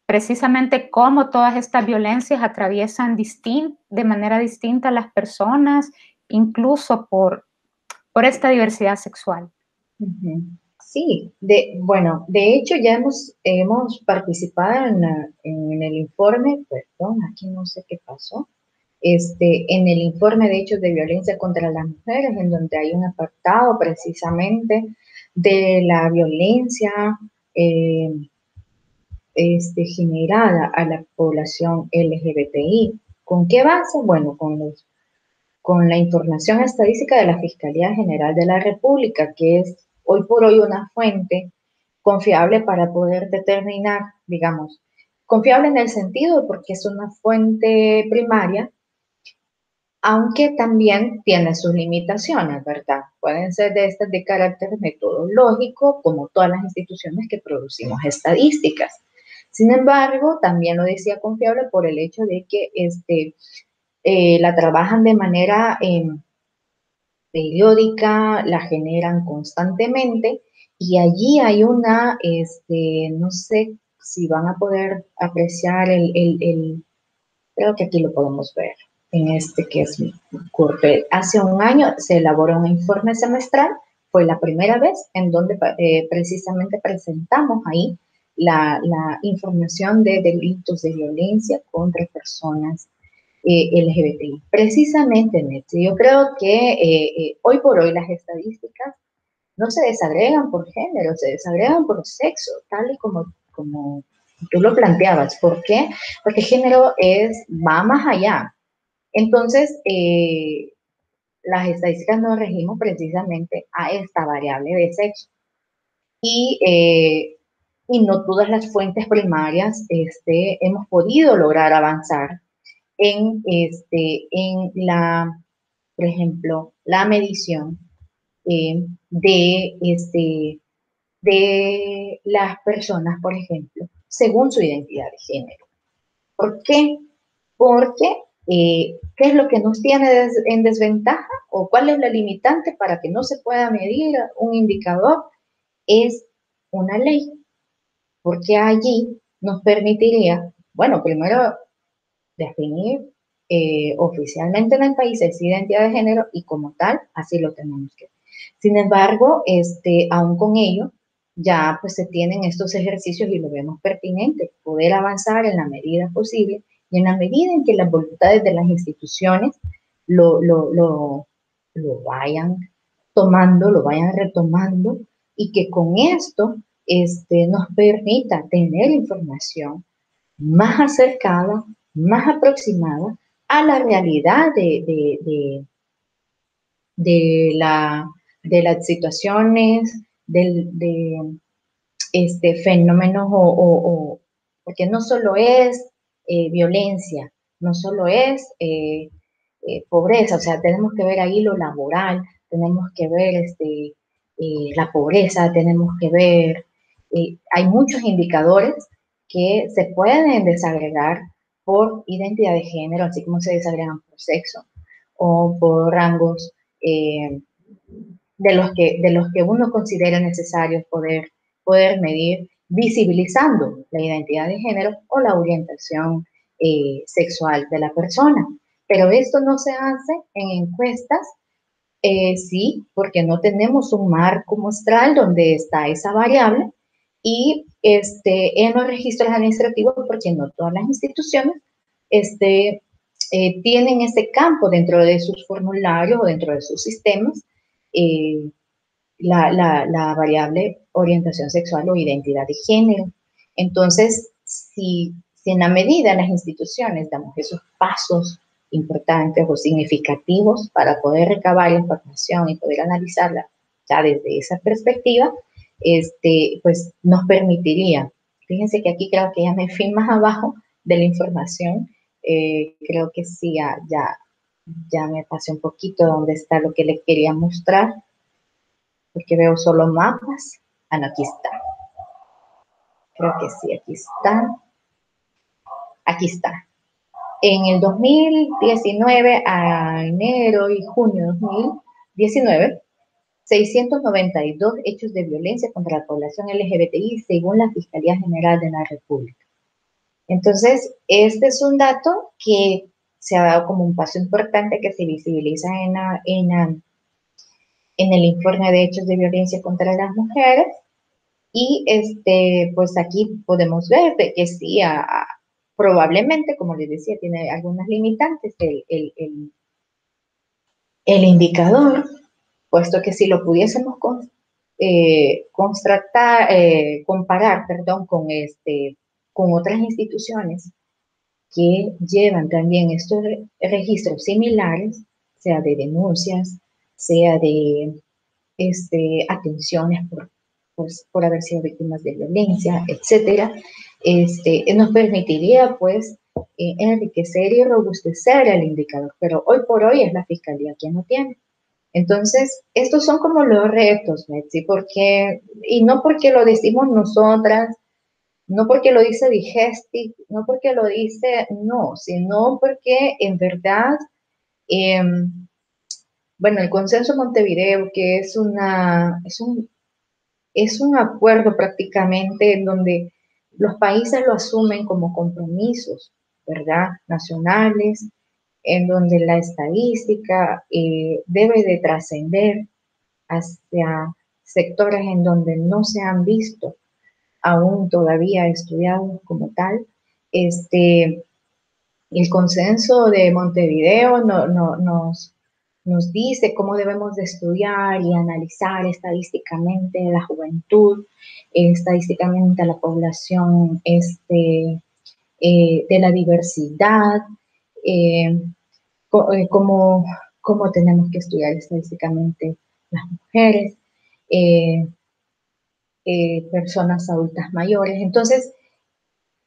Speaker 1: precisamente cómo todas estas violencias atraviesan de manera distinta a las personas, incluso por esta diversidad sexual.
Speaker 2: Sí, bueno, de hecho ya hemos participado en el informe, perdón, aquí no sé qué pasó, en el informe de hechos de violencia contra las mujeres, en donde hay un apartado precisamente de la violencia eh, generada a la población LGBTI. ¿Con qué base? Bueno, con la información estadística de la Fiscalía General de la República, que es hoy por hoy una fuente confiable para poder determinar, digamos, confiable en el sentido porque es una fuente primaria, aunque también tiene sus limitaciones, ¿verdad? Pueden ser de estas de carácter metodológico, como todas las instituciones que producimos estadísticas. Sin embargo, también lo decía confiable por el hecho de que la trabajan de manera periódica, la generan constantemente y allí hay no sé si van a poder apreciar creo que aquí lo podemos ver, en este que es corto. Hace un año se elaboró un informe semestral, fue la primera vez en donde precisamente presentamos ahí la información de delitos de violencia contra personas LGBTI. Precisamente, Netsi, yo creo que hoy por hoy las estadísticas no se desagregan por género, se desagregan por sexo, tal y como tú lo planteabas. ¿Por qué? Porque género va más allá. Entonces, las estadísticas nos regimos precisamente a esta variable de sexo. Y no todas las fuentes primarias hemos podido lograr avanzar en por ejemplo, la medición eh, de, de las personas, por ejemplo, según su identidad de género. ¿Por qué? Porque, ¿qué es lo que nos tiene en desventaja o cuál es la limitante para que no se pueda medir un indicador? Es una ley, porque allí nos permitiría, bueno, primero definir oficialmente en el país esa identidad de género y como tal, así lo tenemos que. Sin embargo, aún con ello, ya pues se tienen estos ejercicios y lo vemos pertinente, poder avanzar en la medida posible y en la medida en que las voluntades de las instituciones lo vayan tomando, lo vayan retomando y que con esto nos permita tener información más acercada, más aproximada a la realidad de, la, de las situaciones, de fenómenos porque no solo es violencia, no solo es pobreza, o sea, tenemos que ver ahí lo laboral, tenemos que ver la pobreza, tenemos que ver, hay muchos indicadores que se pueden desagregar por identidad de género, así como se desagregan por sexo o por rangos de los que uno considera necesarios poder medir, visibilizando la identidad de género o la orientación sexual de la persona. Pero esto no se hace en encuestas, sí, porque no tenemos un marco muestral donde está esa variable y en los registros administrativos, porque no todas las instituciones tienen ese campo dentro de sus formularios o dentro de sus sistemas, eh, la variable orientación sexual o identidad de género. Entonces, si en la medida las instituciones damos esos pasos importantes o significativos para poder recabar información y poder analizarla ya desde esa perspectiva, pues nos permitiría, fíjense que aquí creo que ya me fui más abajo de la información, creo que sí, ya me pasé un poquito donde está lo que les quería mostrar, porque veo solo mapas. Ah, no, aquí está. Creo que sí, aquí está. Aquí está. En el 2019, a enero y junio de 2019, 692 hechos de violencia contra la población LGBTI según la Fiscalía General de la República. Entonces, este es un dato que se ha dado como un paso importante que se visibiliza en el informe de hechos de violencia contra las mujeres. Y pues aquí podemos ver que sí, probablemente, como les decía, tiene algunas limitantes el indicador, puesto que si lo pudiésemos comparar, perdón, con otras instituciones que llevan también estos registros similares, sea de denuncias, sea de atenciones por haber sido víctimas de violencia, etcétera, nos permitiría pues enriquecer y robustecer el indicador, pero hoy por hoy es la Fiscalía quien lo tiene. Entonces, estos son como los retos, Betsy, y no porque lo decimos nosotras, no porque lo dice Digestic, no porque lo dice, no, sino porque en verdad, bueno, el Consenso Montevideo, que es un acuerdo prácticamente en donde los países lo asumen como compromisos, ¿verdad? Nacionales, en donde la estadística debe de trascender hacia sectores en donde no se han visto aún todavía estudiados como tal. El consenso de Montevideo nos dice cómo debemos de estudiar y analizar estadísticamente la juventud, estadísticamente a la población de la diversidad, eh, cómo, cómo tenemos que estudiar estadísticamente las mujeres, eh, personas adultas mayores. Entonces,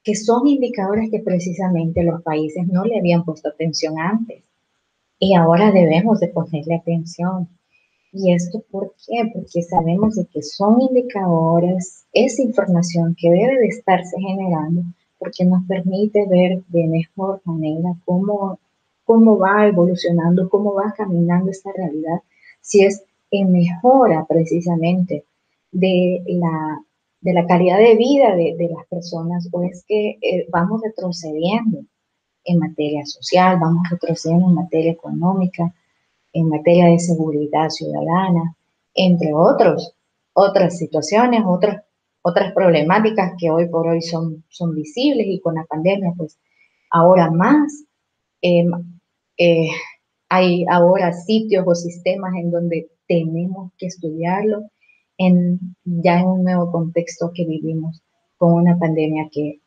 Speaker 2: que son indicadores que precisamente los países no le habían puesto atención antes y ahora debemos de ponerle atención. ¿Y esto por qué? Porque sabemos de que son indicadores, es información que debe de estarse generando porque nos permite ver de mejor manera cómo va evolucionando, cómo va caminando esta realidad, si es en mejora precisamente de la calidad de vida de las personas o es que vamos retrocediendo en materia social, vamos retrocediendo en materia económica, en materia de seguridad ciudadana, entre otras situaciones, otras problemáticas que hoy por hoy son visibles y con la pandemia, pues ahora más. Eh, eh, Hay ahora sitios o sistemas en donde tenemos que estudiarlo ya en un nuevo contexto que vivimos con una pandemia que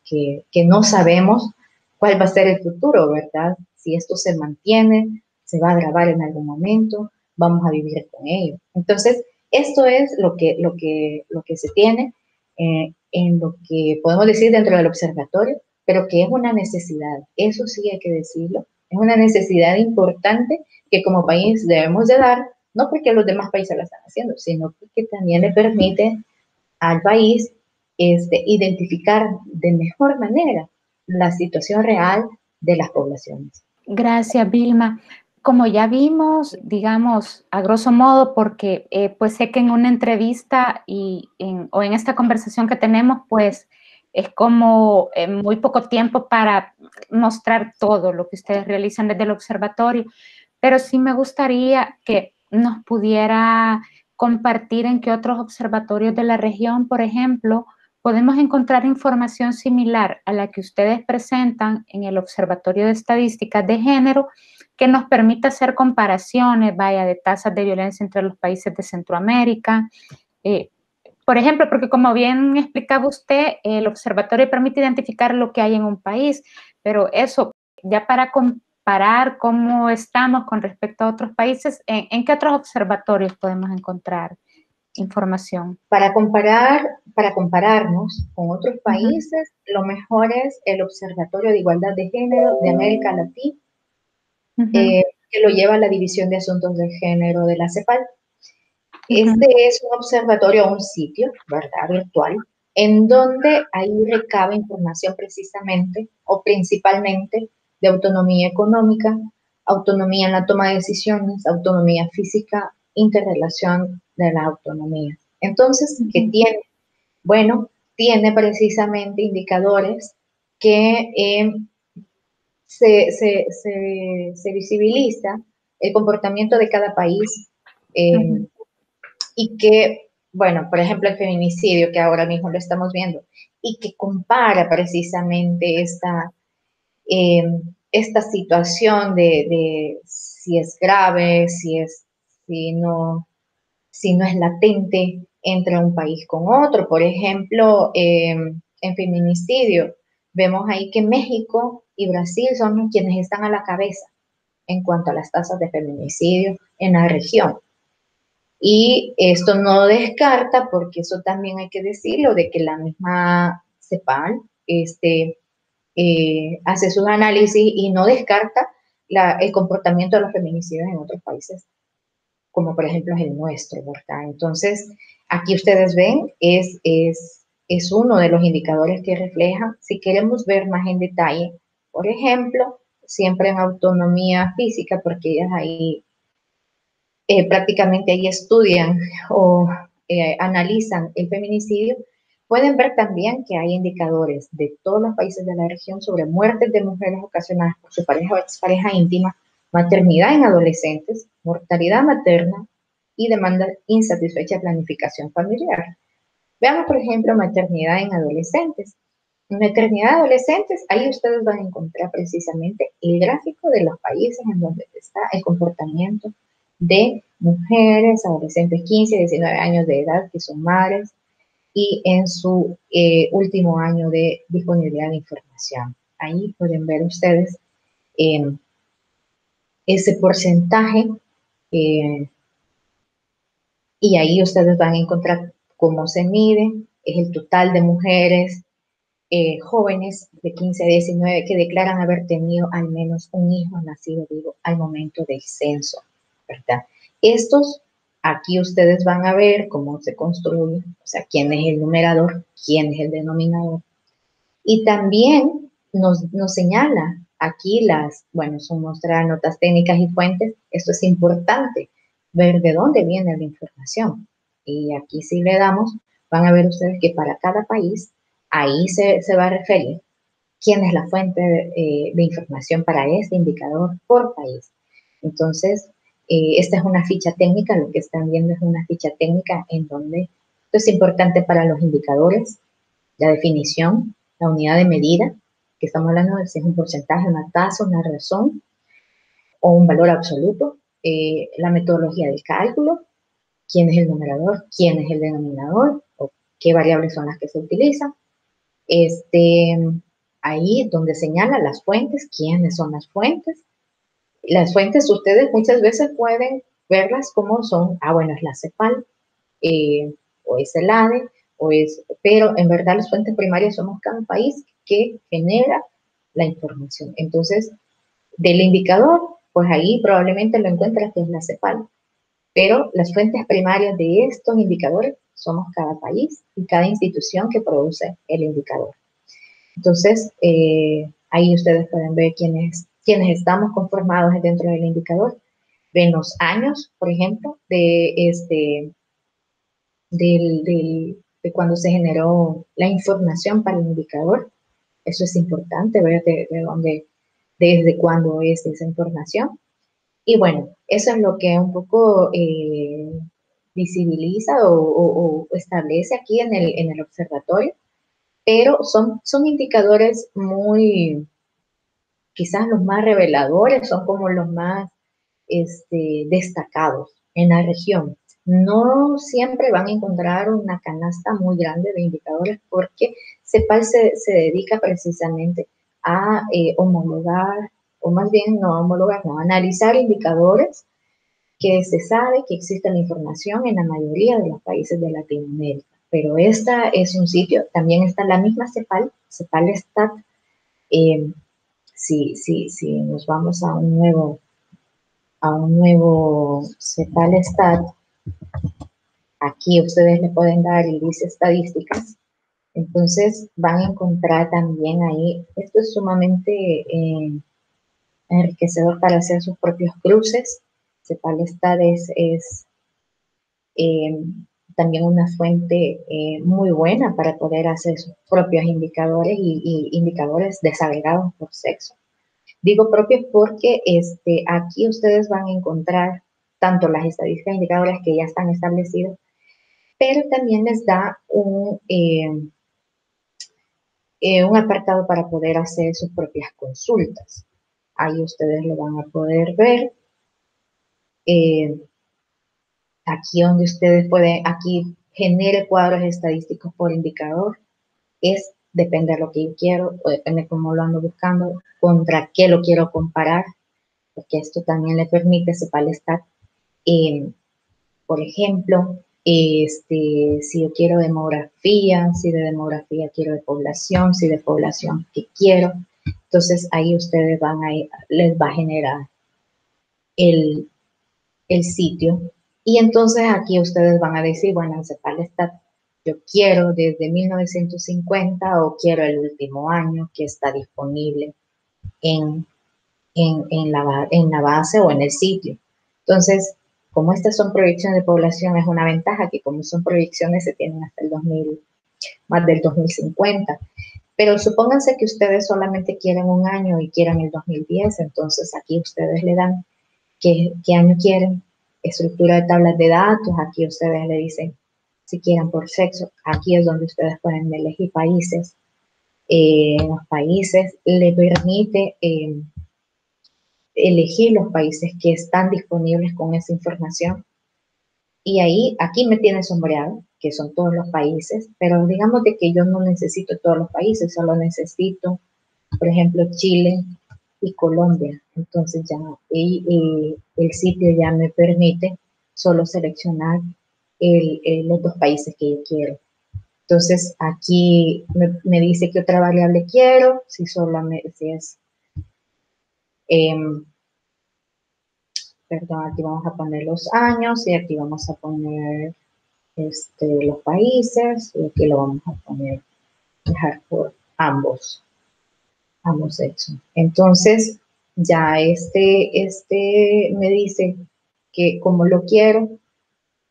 Speaker 2: no sabemos cuál va a ser el futuro, ¿verdad? Si esto se mantiene, se va a agravar en algún momento, vamos a vivir con ello. Entonces, esto es lo que se tiene en lo que podemos decir dentro del observatorio, pero que es una necesidad, eso sí hay que decirlo, es una necesidad importante que como país debemos de dar, no porque los demás países la están haciendo, sino porque también le permite al país identificar de mejor manera la situación real de las poblaciones.
Speaker 1: Gracias, Vilma. Como ya vimos, digamos, a grosso modo, porque pues sé que en una entrevista o en esta conversación que tenemos, pues es como muy poco tiempo para mostrar todo lo que ustedes realizan desde el observatorio, pero sí me gustaría que nos pudiera compartir en qué otros observatorios de la región, por ejemplo, podemos encontrar información similar a la que ustedes presentan en el Observatorio de Estadísticas de Género, que nos permita hacer comparaciones, vaya, de tasas de violencia entre los países de Centroamérica. Por ejemplo, porque como bien explicaba usted, el observatorio permite identificar lo que hay en un país, pero eso, ya para comparar cómo estamos con respecto a otros países, ¿en qué otros observatorios podemos encontrar información?
Speaker 2: Para compararnos con otros países, lo mejor es el Observatorio de Igualdad de Género de América Latina, que lo lleva la División de Asuntos de Género de la CEPAL. Este es un observatorio, un sitio, ¿verdad? Virtual, en donde ahí recaba información precisamente o principalmente de autonomía económica, autonomía en la toma de decisiones, autonomía física, interrelación de la autonomía. Entonces, ¿qué tiene? Bueno, tiene precisamente indicadores que se visibiliza el comportamiento de cada país y que, bueno, por ejemplo, el feminicidio que ahora mismo lo estamos viendo y que compara precisamente eh, esta situación de si es grave, si no es latente entre un país con otro. Por ejemplo, en feminicidio, vemos ahí que México y Brasil son quienes están a la cabeza en cuanto a las tasas de feminicidio en la región. Y esto no descarta, porque eso también hay que decirlo, de que la misma CEPAL hace sus análisis y no descarta el comportamiento de los feminicidios en otros países, como por ejemplo es el nuestro, ¿verdad? Entonces, aquí ustedes ven, es uno de los indicadores que refleja, si queremos ver más en detalle, por ejemplo, siempre en autonomía física, porque ellas ahí prácticamente ahí estudian o analizan el feminicidio, Pueden ver también que hay indicadores de todos los países de la región sobre muertes de mujeres ocasionadas por su pareja o expareja íntima, maternidad en adolescentes, mortalidad materna y demanda insatisfecha de planificación familiar. Veamos, por ejemplo, maternidad en adolescentes. En maternidad en adolescentes, ahí ustedes van a encontrar precisamente el gráfico de los países en donde está el comportamiento de mujeres, adolescentes 15, 19 años de edad que son madres, y en su último año de disponibilidad de información. Ahí pueden ver ustedes ese porcentaje y ahí ustedes van a encontrar cómo se mide, es el total de mujeres jóvenes de 15 a 19 que declaran haber tenido al menos un hijo nacido vivo al momento del censo, ¿verdad? Estos, aquí ustedes van a ver cómo se construye, o sea, quién es el numerador, quién es el denominador. Y también nos señala aquí bueno, son mostrar notas técnicas y fuentes. Esto es importante, ver de dónde viene la información. Y aquí si le damos, van a ver ustedes que para cada país, ahí se va a referir quién es la fuente de información para este indicador por país. Entonces, esta es una ficha técnica, lo que están viendo es una ficha técnica en donde esto es importante para los indicadores, la definición, la unidad de medida, que estamos hablando de si es un porcentaje, una tasa, una razón o un valor absoluto, la metodología del cálculo, quién es el numerador, quién es el denominador o qué variables son las que se utilizan. Ahí donde señala las fuentes, quiénes son las fuentes. Las fuentes ustedes muchas veces pueden verlas como son, bueno, es la CEPAL, o es el ADE, pero en verdad las fuentes primarias somos cada país que genera la información. Entonces, del indicador, pues ahí probablemente lo encuentras que es la CEPAL, pero las fuentes primarias de estos indicadores somos cada país y cada institución que produce el indicador. Entonces, ahí ustedes pueden ver quiénes estamos conformados dentro del indicador. Ven los años, por ejemplo, de cuando se generó la información para el indicador. Eso es importante, ver desde cuándo es esa información. Y bueno, eso es lo que un poco visibiliza o establece aquí en el observatorio, pero son indicadores muy, quizás los más reveladores, son como los más destacados en la región. No siempre van a encontrar una canasta muy grande de indicadores porque CEPAL se dedica precisamente a homologar, o más bien no homologar, no, analizar indicadores que se sabe que existe la información en la mayoría de los países de Latinoamérica. Pero esta es un sitio, también está la misma CEPAL, CEPAL Stat. Si nos vamos a un nuevo CEPAL Stat, aquí ustedes le pueden dar el dice estadísticas, entonces van a encontrar también ahí, esto es sumamente enriquecedor para hacer sus propios cruces. CEPAL Stat es también una fuente muy buena para poder hacer sus propios indicadores y indicadores desagregados por sexo. Digo propios porque aquí ustedes van a encontrar tanto las estadísticas e indicadores que ya están establecidos, pero también les da un apartado para poder hacer sus propias consultas. Ahí ustedes lo van a poder ver. Aquí donde ustedes pueden, aquí genere cuadros estadísticos por indicador, depende de lo que yo quiero, o depende de cómo lo ando buscando, contra qué lo quiero comparar, porque esto también le permite CEPAL-STAT, por ejemplo, si yo quiero demografía, si de demografía quiero de población, si de población qué quiero, entonces ahí ustedes les va a generar el sitio. Y entonces aquí ustedes van a decir, bueno, en CEPAL-STAT yo quiero desde 1950 o quiero el último año que está disponible en la base o en el sitio. Entonces, como estas son proyecciones de población, es una ventaja que como son proyecciones se tienen hasta el más del 2050. Pero supónganse que ustedes solamente quieren un año y quieran el 2010, entonces aquí ustedes le dan qué año quieren, estructura de tablas de datos, aquí ustedes le dicen si quieren por sexo, aquí es donde ustedes pueden elegir países. Los países le permite elegir los países que están disponibles con esa información. Y ahí, aquí me tiene sombreado, que son todos los países, pero digamos de que yo no necesito todos los países, solo necesito, por ejemplo, Chile y Colombia. Entonces ya el sitio ya me permite solo seleccionar los dos países que yo quiero. Entonces aquí me dice qué otra variable quiero, si es, perdón, aquí vamos a poner los años y aquí vamos a poner los países y aquí lo vamos a poner, dejar por ambos sexos. Entonces ya me dice que como lo quiero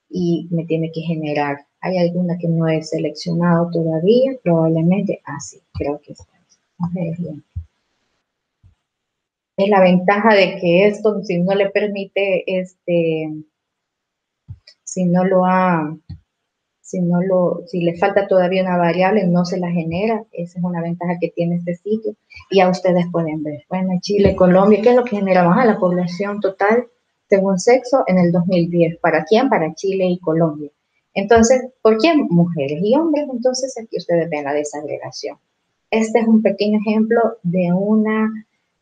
Speaker 2: y me tiene que generar. Hay alguna que no he seleccionado todavía, probablemente así, creo que está. Vamos a ver bien. Es la ventaja de que esto, si no le permite, si no lo ha, si le falta todavía una variable, no se la genera. Esa es una ventaja que tiene este sitio. Y ya ustedes pueden ver, bueno, Chile, Colombia, ¿qué es lo que generamos a la población total según sexo en el 2010? ¿Para quién? Para Chile y Colombia. Entonces, ¿por quién? Mujeres y hombres. Entonces, aquí ustedes ven la desagregación. Este es un pequeño ejemplo de una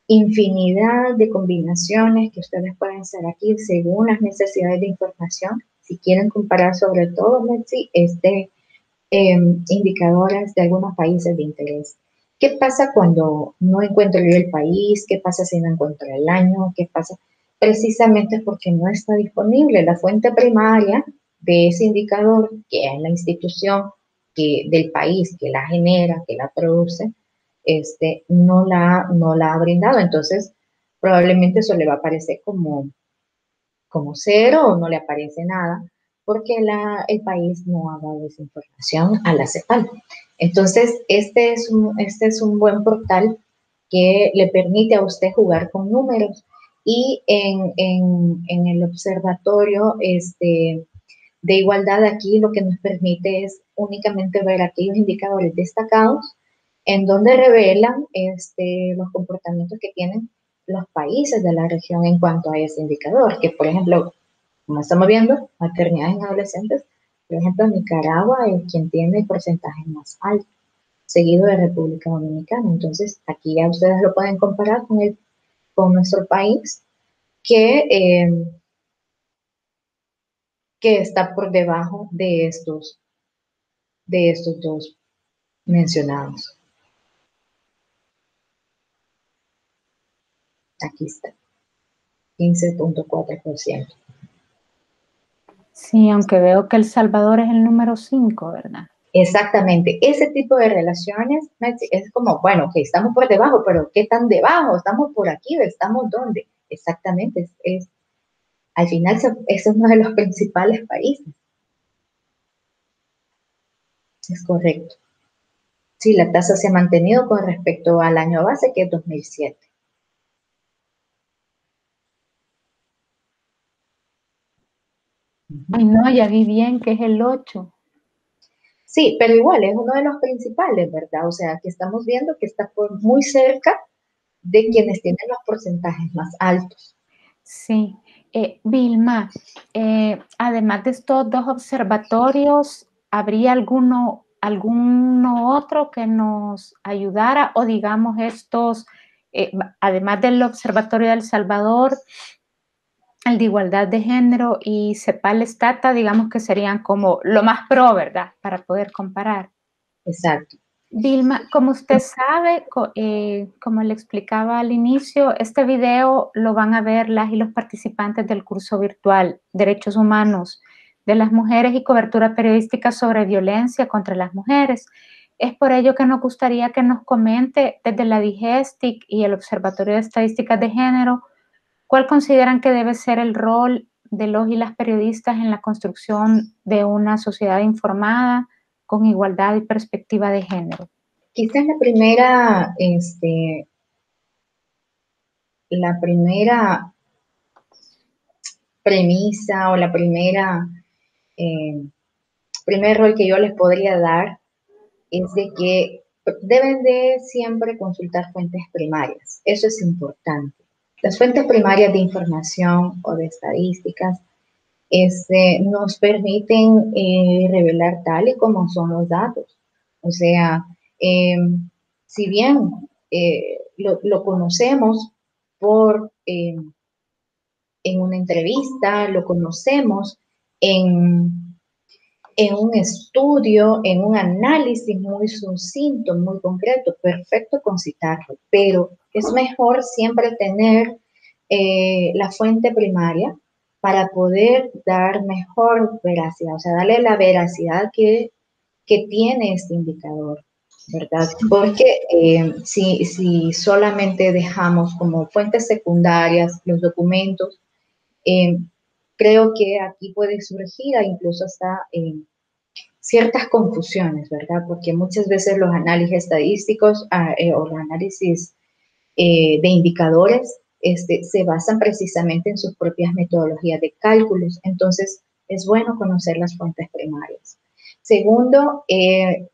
Speaker 2: infinidad de combinaciones que ustedes pueden hacer aquí según las necesidades de información. Si quieren comparar sobre todo, Metsi, indicadores de algunos países de interés. ¿Qué pasa cuando no encuentro yo el país? ¿Qué pasa si no encuentro el año? ¿Qué pasa? Precisamente porque no está disponible la fuente primaria de ese indicador, que es la institución del país que la genera, que la produce, no la ha brindado. Entonces, probablemente eso le va a aparecer como cero o no le aparece nada, porque el país no ha dado esa información a la CEPAL. Entonces, este es un buen portal que le permite a usted jugar con números. Y en el observatorio de igualdad aquí lo que nos permite es únicamente ver aquellos indicadores destacados en donde revelan los comportamientos que tienen los países de la región en cuanto a ese indicador, que por ejemplo, como estamos viendo, maternidades en adolescentes, por ejemplo, Nicaragua es quien tiene el porcentaje más alto, seguido de República Dominicana. Entonces, aquí ya ustedes lo pueden comparar con nuestro país, que está por debajo de estos dos mencionados. Aquí está, 15.4%.
Speaker 1: Sí, aunque veo que El Salvador es el número 5, ¿verdad?
Speaker 2: Exactamente, ese tipo de relaciones es como, bueno, que estamos por debajo, pero ¿qué tan debajo? ¿Estamos por aquí o estamos dónde? Exactamente, al final eso es uno de los principales países. Es correcto. Sí, la tasa se ha mantenido con respecto al año base, que es 2007.
Speaker 1: Ay, no, ya vi bien que es el 8.
Speaker 2: Sí, pero igual es uno de los principales, ¿verdad? O sea, que estamos viendo que está muy cerca de quienes tienen los porcentajes más altos.
Speaker 1: Sí. Vilma, además de estos dos observatorios, ¿habría alguno otro que nos ayudara? O digamos además del Observatorio de El Salvador, el de Igualdad de Género y CEPAL Stata, digamos que serían como lo más pro, ¿verdad? Para poder comparar.
Speaker 2: Exacto.
Speaker 1: Vilma, como usted sabe, como le explicaba al inicio, este video lo van a ver las y los participantes del curso virtual Derechos Humanos de las Mujeres y Cobertura Periodística sobre Violencia contra las Mujeres. Es por ello que nos gustaría que nos comente desde la DIGESTIC y el Observatorio de Estadísticas de Género, ¿cuál consideran que debe ser el rol de los y las periodistas en la construcción de una sociedad informada, con igualdad y perspectiva de género?
Speaker 2: Quizás la primera premisa o primer rol que yo les podría dar es de que deben de siempre consultar fuentes primarias. Eso es importante. Las fuentes primarias de información o de estadísticas nos permiten revelar tal y como son los datos. O sea, eh, si bien lo conocemos en una entrevista, lo conocemos en un estudio, en un análisis muy sucinto, muy concreto, perfecto con citarlo, pero es mejor siempre tener la fuente primaria para poder dar mejor veracidad, o sea, darle la veracidad que tiene este indicador, ¿verdad? Porque si solamente dejamos como fuentes secundarias los documentos, eh, creo que aquí puede surgir incluso hasta ciertas confusiones, ¿verdad? Porque muchas veces los análisis estadísticos o los análisis de indicadores se basan precisamente en sus propias metodologías de cálculos. Entonces, es bueno conocer las fuentes primarias. Segundo,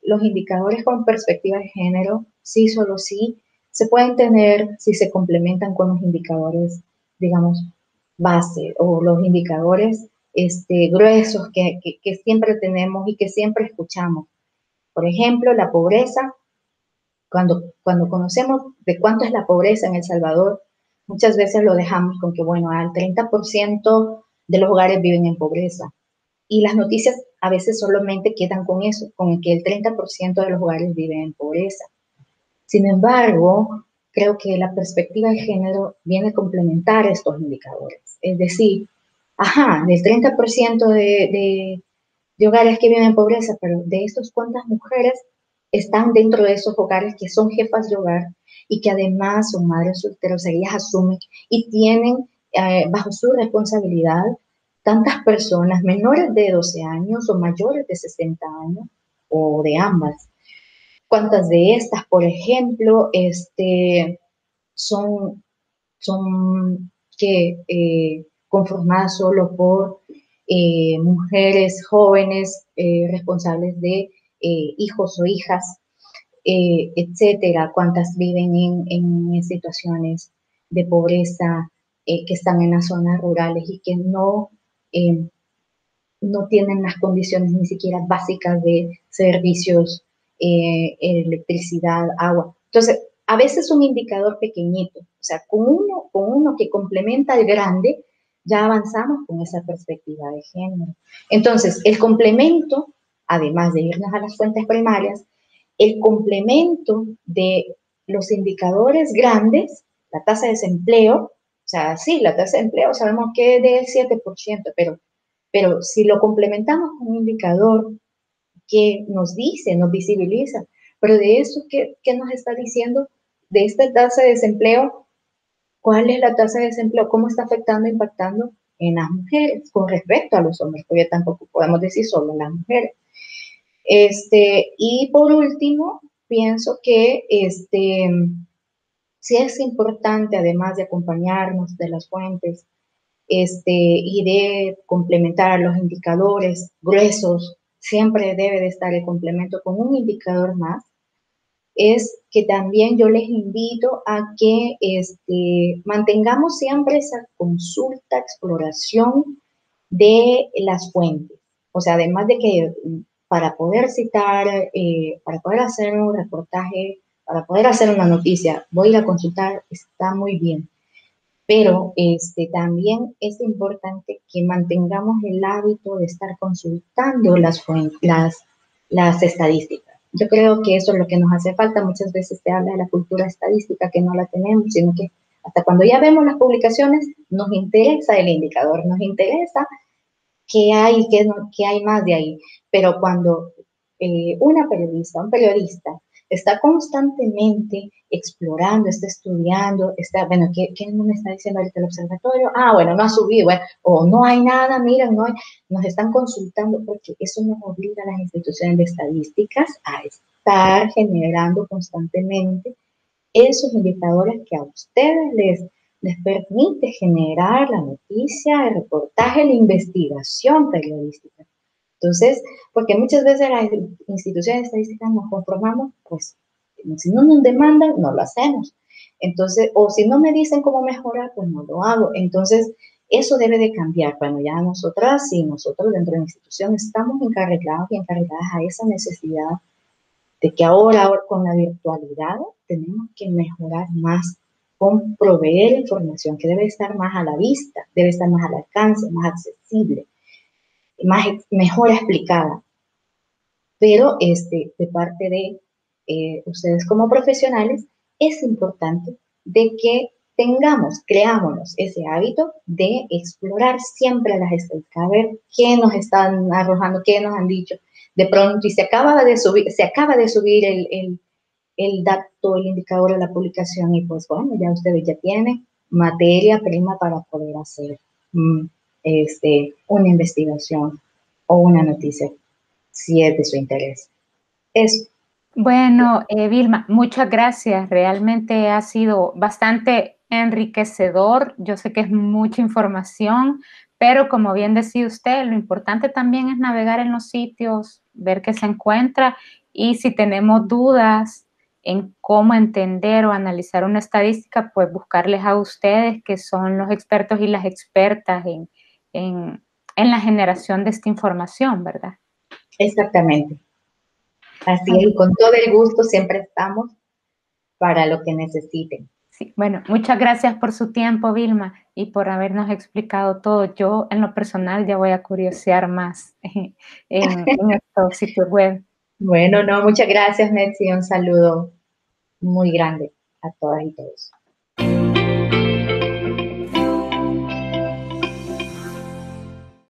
Speaker 2: los indicadores con perspectiva de género, sí, solo sí, se pueden tener si se complementan con los indicadores, digamos, base o los indicadores gruesos que siempre tenemos y que siempre escuchamos. Por ejemplo, la pobreza. Cuando conocemos de cuánto es la pobreza en El Salvador, muchas veces lo dejamos con que, bueno, al 30% de los hogares viven en pobreza. Y las noticias a veces solamente quedan con eso, con que el 30% de los hogares viven en pobreza. Sin embargo, creo que la perspectiva de género viene a complementar estos indicadores. Es decir, del 30% de hogares que viven en pobreza, pero de estos, ¿cuántas mujeres están dentro de esos hogares que son jefas de hogar y que además son madres solteras? Ellas asumen y tienen bajo su responsabilidad tantas personas menores de 12 años o mayores de 60 años o de ambas. ¿Cuántas de estas, por ejemplo, son, son conformadas solo por mujeres jóvenes responsables de hijos o hijas, etcétera? ¿Cuántas viven en situaciones de pobreza, que están en las zonas rurales y que eh, no tienen las condiciones ni siquiera básicas de servicios, electricidad, agua? Entonces, a veces un indicador pequeñito, o sea, con uno que complementa al grande, ya avanzamos con esa perspectiva de género. Entonces, el complemento, además de irnos a las fuentes primarias, el complemento de los indicadores grandes, la tasa de desempleo, o sea, sí, la tasa de empleo sabemos que es del 7%, pero si lo complementamos con un indicador que nos dice, nos visibiliza, pero de eso, ¿qué nos está diciendo de esta tasa de desempleo? ¿Cuál es la tasa de desempleo? ¿Cómo está afectando, impactando en las mujeres con respecto a los hombres? Porque tampoco podemos decir solo las mujeres. Y por último, pienso que sí es importante, además de acompañarnos de las fuentes, y de complementar a los indicadores gruesos, siempre debe de estar el complemento con un indicador más, es que también yo les invito a que mantengamos siempre esa consulta, exploración de las fuentes. O sea, además de que para poder citar, para poder hacer un reportaje, para poder hacer una noticia, voy a ir a consultar, está muy bien, pero también es importante que mantengamos el hábito de estar consultando las estadísticas. Yo creo que eso es lo que nos hace falta. Muchas veces se habla de la cultura estadística, que no la tenemos, sino que hasta cuando ya vemos las publicaciones nos interesa el indicador, nos interesa qué hay, qué hay más de ahí. Pero cuando una periodista, un periodista está constantemente explorando, está estudiando, está, bueno, ¿qué me está diciendo ahorita el observatorio? Ah, bueno, no ha subido, bueno, o no hay nada, miren, no hay, nos están consultando, porque eso nos obliga a las instituciones de estadísticas a estar generando constantemente esos indicadores que a ustedes les permite generar la noticia, el reportaje, la investigación periodística. Entonces, porque muchas veces las instituciones estadísticas nos conformamos, pues, si no nos demandan, no lo hacemos. Entonces, o si no me dicen cómo mejorar, pues no lo hago. Entonces, eso debe de cambiar. Bueno, ya nosotras y nosotros dentro de la institución estamos encarregados y encarregadas a esa necesidad de que ahora con la virtualidad tenemos que mejorar más con proveer información que debe estar más a la vista, debe estar más al alcance, más accesible, más, mejor explicada. Pero de parte de ustedes como profesionales, es importante de que tengamos, creámonos ese hábito de explorar siempre las estadísticas, a ver qué nos están arrojando, qué nos han dicho. De pronto, y se acaba de subir el dato, el indicador de la publicación, y pues bueno, ya ustedes ya tienen materia prima para poder hacer una investigación o una noticia si es de su interés. Eso.
Speaker 1: Bueno, Vilma, muchas gracias. Realmente ha sido bastante enriquecedor. Yo sé que es mucha información, pero como bien decía usted, lo importante también es navegar en los sitios, ver qué se encuentra y si tenemos dudas en cómo entender o analizar una estadística, pues buscarles a ustedes, que son los expertos y las expertas en la generación de esta información, ¿verdad?
Speaker 2: Exactamente. Así es,
Speaker 1: Bueno,
Speaker 2: y con todo el gusto siempre estamos para lo que necesiten.
Speaker 1: sí, bueno, muchas gracias por su tiempo, Vilma, y por habernos explicado todo. Yo, en lo personal, ya voy a curiosear más en estos sitios web.
Speaker 2: Bueno, no, muchas gracias, Metsi. Un saludo muy grande a todas y todos.